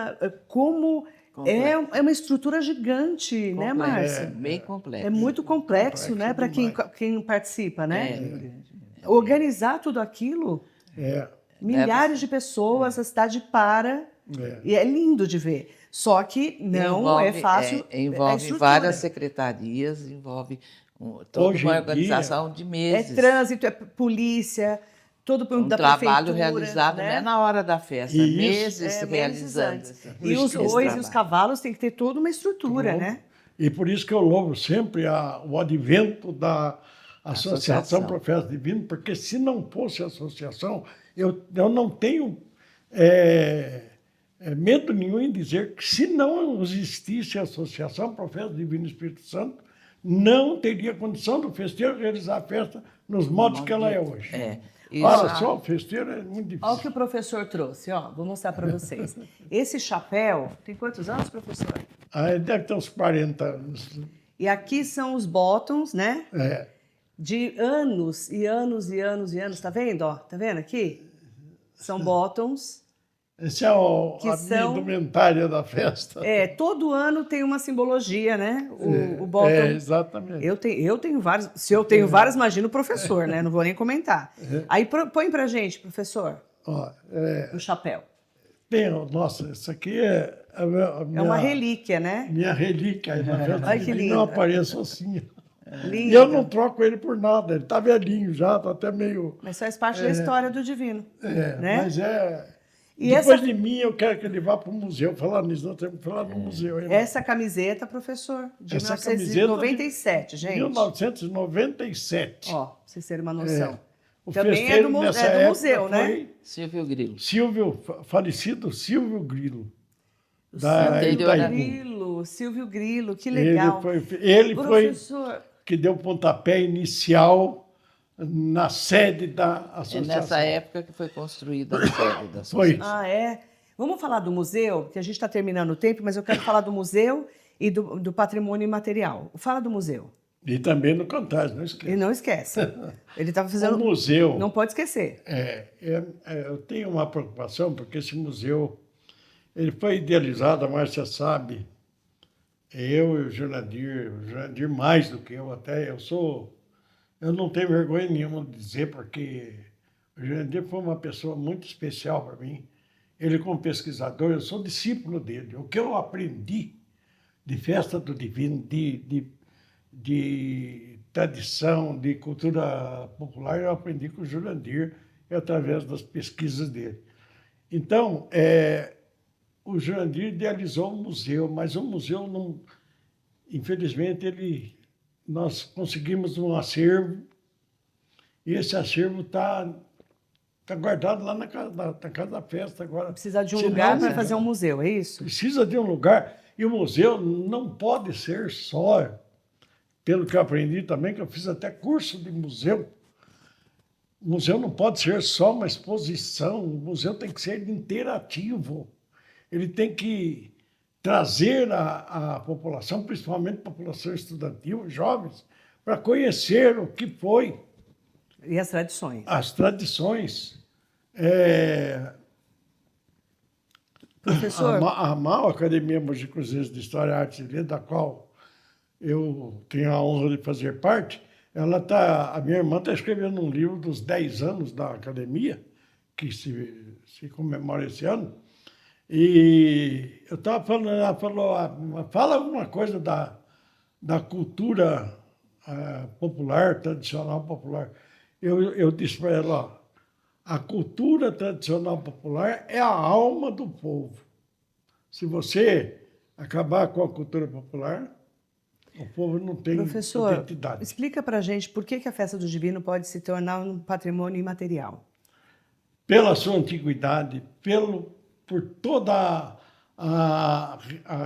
como é uma estrutura gigante, né, Márcia? Bem complexo. É muito complexo, né, para quem participa, né? Organizar tudo aquilo, milhares de pessoas, a cidade para, e é lindo de ver. Só que não é fácil. Envolve várias secretarias, envolve toda Hoje uma em organização de É meses. trânsito, é polícia, todo o da trabalho prefeitura, realizado né? não é na hora da festa, Isso. meses Meses realizando. antes. esse E os trabalho. bois e os cavalos têm que ter toda uma estrutura, Pronto. né? E por isso que eu louvo sempre o advento da Associação Profeta Divino, porque se não fosse a associação, eu não tenho medo nenhum em dizer que se não existisse a Associação Profeta Divino Espírito Santo, não teria condição do festeiro realizar a festa nos modos que ela é hoje. Olha só, o festeiro é muito difícil. Olha o que o professor trouxe, ó. Vou mostrar para vocês. Esse chapéu tem quantos anos, professor? Ele deve ter uns 40 anos. E aqui são os bottoms, né? De anos e anos e anos e anos. Tá vendo? Ó, tá vendo aqui? São bottoms. Esse é a minha indumentária da festa. Todo ano tem uma simbologia, né? O bottom. Exatamente. Eu tenho vários. Se eu tenho vários, imagina o professor, né? Não vou nem comentar. Aí põe pra gente, professor, o chapéu. Nossa, isso aqui é a minha, É uma relíquia, né? minha relíquia aí na festa. Ai, que E lindo. não apareço assim. Lindo. E eu não troco ele por nada. Ele tá velhinho já, tá até meio... Mas faz parte da história do divino. né? Mas E depois de mim, eu quero que ele vá para o museu. Falar nisso, nós temos que falar no museu. Hein, essa camiseta, professor, de Essa 1997, gente. 1997. Ó, pra vocês terem uma noção. O Também festeiro é do nessa época museu, né? foi Silvio Grilo. falecido Silvio Grilo. Silvio Grilo, que legal. Ele foi Professor, que deu o pontapé inicial na sede da É associação. nessa época que foi construída a sede da Foi. associação. Vamos falar do museu, que a gente está terminando o tempo, mas eu quero falar do museu e do patrimônio imaterial. Fala do museu. E também no Cantares, não E esqueça. não esquece. Ele estava fazendo... O museu... Não pode esquecer. eu tenho uma preocupação, porque esse museu ele foi idealizado, a Márcia sabe, eu e o Jurandir mais do que eu até, eu não tenho vergonha nenhuma de dizer, porque o Jurandir foi uma pessoa muito especial para mim. Ele, como pesquisador, eu sou discípulo dele. O que eu aprendi de festa do divino, de tradição, de cultura popular, eu aprendi com o Jurandir através das pesquisas dele. Então, o Jurandir idealizou um museu, mas o museu não... Infelizmente, nós conseguimos um acervo, e esse acervo está guardado lá na casa da festa agora. Precisa de um lugar para fazer um museu, é isso? Precisa de um lugar. E o museu não pode ser só, pelo que eu aprendi também, que eu fiz até curso de museu. O museu não pode ser só uma exposição, o museu tem que ser interativo. Ele tem que trazer a população, principalmente a população estudantil, jovens, para conhecer o que foi. E as tradições. As tradições. Professor? A MAU, Academia Mogi Cruzeiros de História, Arte e Letras, da qual eu tenho a honra de fazer parte, a minha irmã está escrevendo um livro dos 10 anos da academia, que se comemora esse ano. E eu estava falando, ela falou, fala alguma coisa da cultura popular, tradicional popular. Eu disse para ela, ó, a cultura tradicional popular é a alma do povo. Se você acabar com a cultura popular, o povo não tem Professor, identidade. explica para a gente por que a festa do Divino pode se tornar um patrimônio imaterial. Pela sua antiguidade, por toda a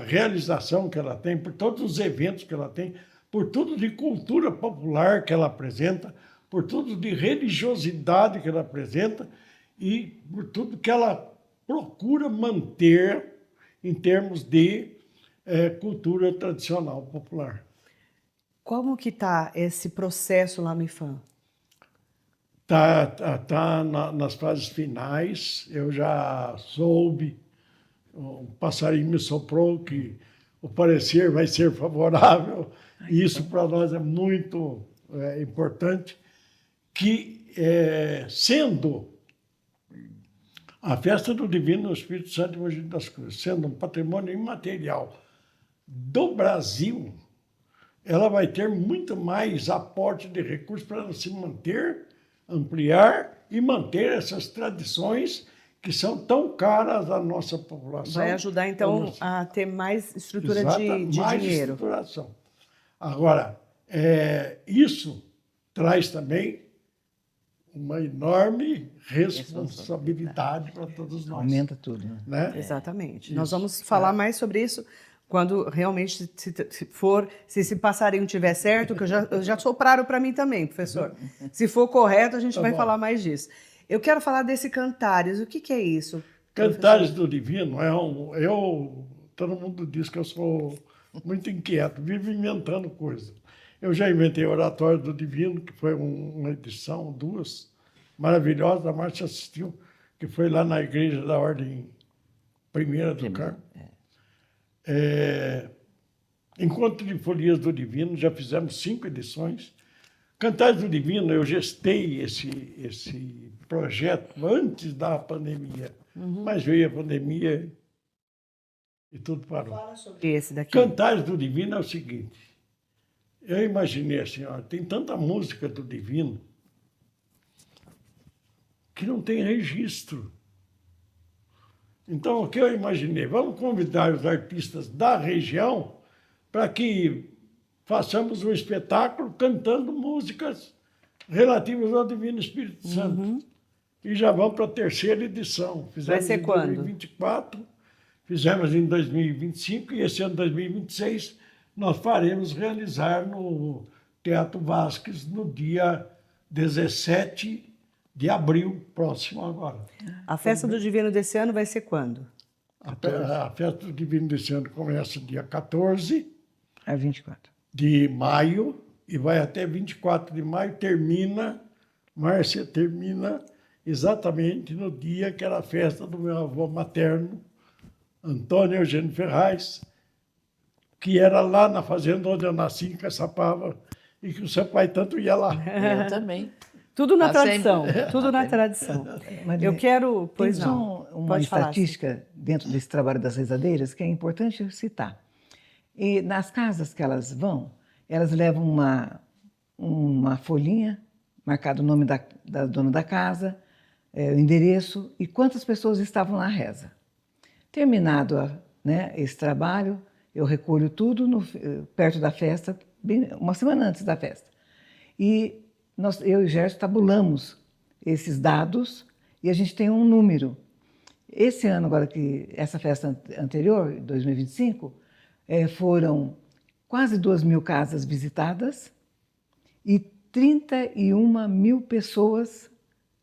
realização que ela tem, por todos os eventos que ela tem, por tudo de cultura popular que ela apresenta, por tudo de religiosidade que ela apresenta e por tudo que ela procura manter em termos de cultura tradicional popular. Como que está esse processo lá no IFAM? Tá nas fases finais. Eu já soube, um passarinho me soprou que o parecer vai ser favorável. E isso para nós é muito importante, que sendo a festa do Divino Espírito Santo de Mogi das Cruzes, sendo um patrimônio imaterial do Brasil, ela vai ter muito mais aporte de recursos para ela se manter, ampliar e manter essas tradições que são tão caras à nossa população. Vai ajudar, então, a ter mais estrutura de mais dinheiro. Estruturação. Agora, isso traz também uma enorme responsabilidade para todos nós. Aumenta tudo, né? Exatamente. Isso. Nós vamos falar mais sobre isso quando realmente se esse passarinho tiver certo, que já sopraram para mim também, professor. Se for correto, a gente vai falar mais disso. Eu quero falar desse Cantares. O que é isso? Cantares do Divino todo mundo diz que eu sou muito inquieto, vivo inventando coisas. Eu já inventei o Oratório do Divino, que foi uma edição, 2, maravilhosa, a Márcia assistiu, que foi lá na Igreja da Ordem Primeira do Carmo. Encontro de Folias do Divino, já fizemos 5 edições. Cantares do Divino, eu gestei esse projeto antes da pandemia, mas veio a pandemia e tudo parou. Fala sobre esse daqui. Cantares do Divino é o seguinte, eu imaginei assim, ó, tem tanta música do Divino que não tem registro. Então, o que eu imaginei? Vamos convidar os artistas da região para que façamos um espetáculo cantando músicas relativas ao Divino Espírito Santo. E já vamos para a 3ª edição. Fizemos Vai ser em quando? 2024, fizemos em 2025 e esse ano, 2026, nós faremos realizar no Teatro Vasques no dia 17 de abril, próximo agora. A festa do Divino desse ano vai ser quando? A festa do Divino desse ano começa dia 14 É 24. de maio e vai até 24 de maio, Márcia, termina exatamente no dia que era a festa do meu avô materno, Antônio Eugênio Ferraz, que era lá na fazenda onde eu nasci, em Caçapava, e que o seu pai tanto ia lá. Eu também. Tudo na Tá tradição, sempre. tudo na tradição. Mas Eu quero... Pois tem não. só uma Pode falar, estatística dentro desse trabalho das rezadeiras que é importante citar. E nas casas que elas vão, elas levam uma folhinha, marcado o nome da dona da casa, o endereço e quantas pessoas estavam na reza. Terminado esse trabalho, eu recolho tudo perto da festa, uma semana antes da festa. E eu e o Gerson tabulamos esses dados e a gente tem um número. Esse ano, agora que essa festa anterior, 2025, foram quase 2.000 casas visitadas e 31.000 pessoas,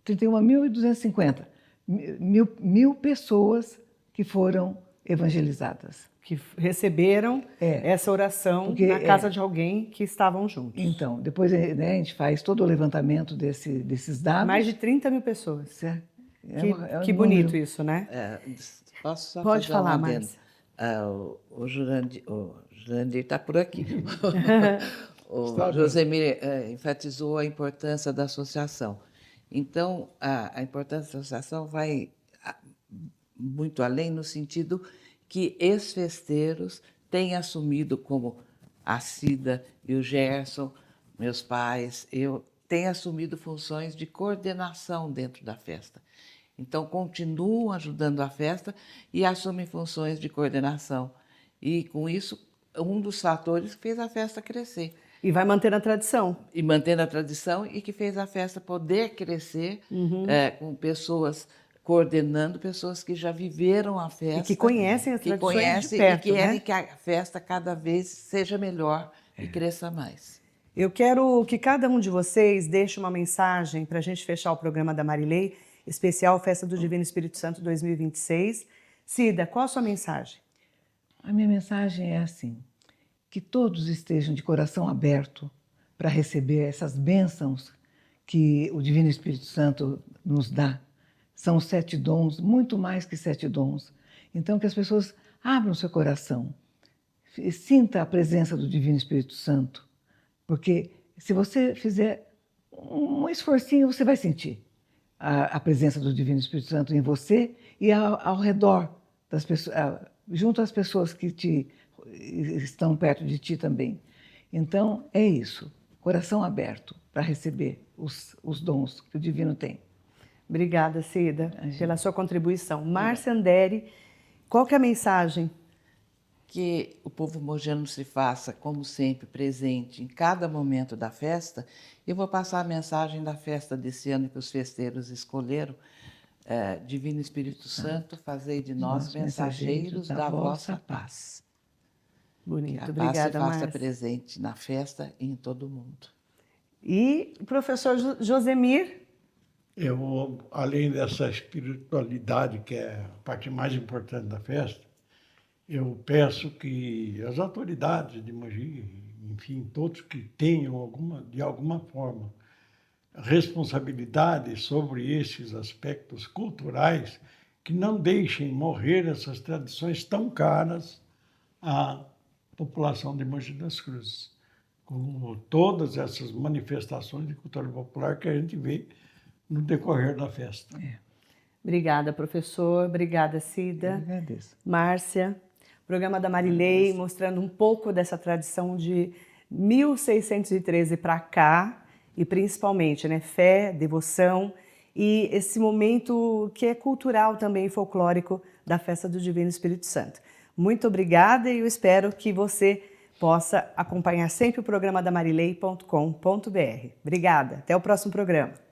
31.250, mil pessoas que foram evangelizadas. Que receberam essa oração na casa de alguém que estavam juntos. Então, depois a gente faz todo o levantamento desses dados. Mais de 30.000 pessoas. Certo? Que bonito isso, né? Posso só Pode fazer falar, um adendo? Márcia. O Jurandir está por aqui. O Josemir enfatizou a importância da associação. Então, a importância da associação vai muito além no sentido que ex-festeiros têm assumido, como a Cida e o Gerson, meus pais, eu, têm assumido funções de coordenação dentro da festa. Então, continuam ajudando a festa e assumem funções de coordenação. E, com isso, um dos fatores que fez a festa crescer. E vai mantendo a tradição. E mantendo a tradição e que fez a festa poder crescer com pessoas coordenando, pessoas que já viveram a festa. E que conhecem as que tradições conhecem de perto, e querem né? que a festa cada vez seja melhor e cresça mais. Eu quero que cada um de vocês deixe uma mensagem para a gente fechar o programa da Marilei, especial Festa do Divino Espírito Santo 2026. Cida, qual a sua mensagem? A minha mensagem é assim, que todos estejam de coração aberto para receber essas bênçãos que o Divino Espírito Santo nos dá. São 7 dons, muito mais que 7 dons. Então, que as pessoas abram seu coração, sinta a presença do Divino Espírito Santo, porque se você fizer um esforcinho, você vai sentir a presença do Divino Espírito Santo em você e ao redor das pessoas, junto às pessoas que estão perto de ti também. Então, é isso, coração aberto para receber os dons que o Divino tem. Obrigada, Cida, pela sua contribuição. Márcia Andere, qual que é a mensagem? Que o povo mogiano se faça, como sempre, presente em cada momento da festa. Eu vou passar a mensagem da festa desse ano que os festeiros escolheram. Divino Espírito Santo, fazei de nós mensageiros da vossa paz. Bonito, Que a obrigada, paz se faça Márcia. presente na festa e em todo o mundo. E o professor Josemir? Eu, além dessa espiritualidade, que é a parte mais importante da festa, eu peço que as autoridades de Mogi, enfim, todos que tenham de alguma forma responsabilidade sobre esses aspectos culturais, que não deixem morrer essas tradições tão caras à população de Mogi das Cruzes, como todas essas manifestações de cultura popular que a gente vê no decorrer da festa. Obrigada, professor. Obrigada, Eu Cida. agradeço. Márcia. Programa da Marilei, mostrando um pouco dessa tradição de 1613 para cá, e principalmente, né, fé, devoção e esse momento que é cultural também, folclórico, da festa do Divino Espírito Santo. Muito obrigada e eu espero que você possa acompanhar sempre o programa da marilei.com.br. Obrigada, até o próximo programa.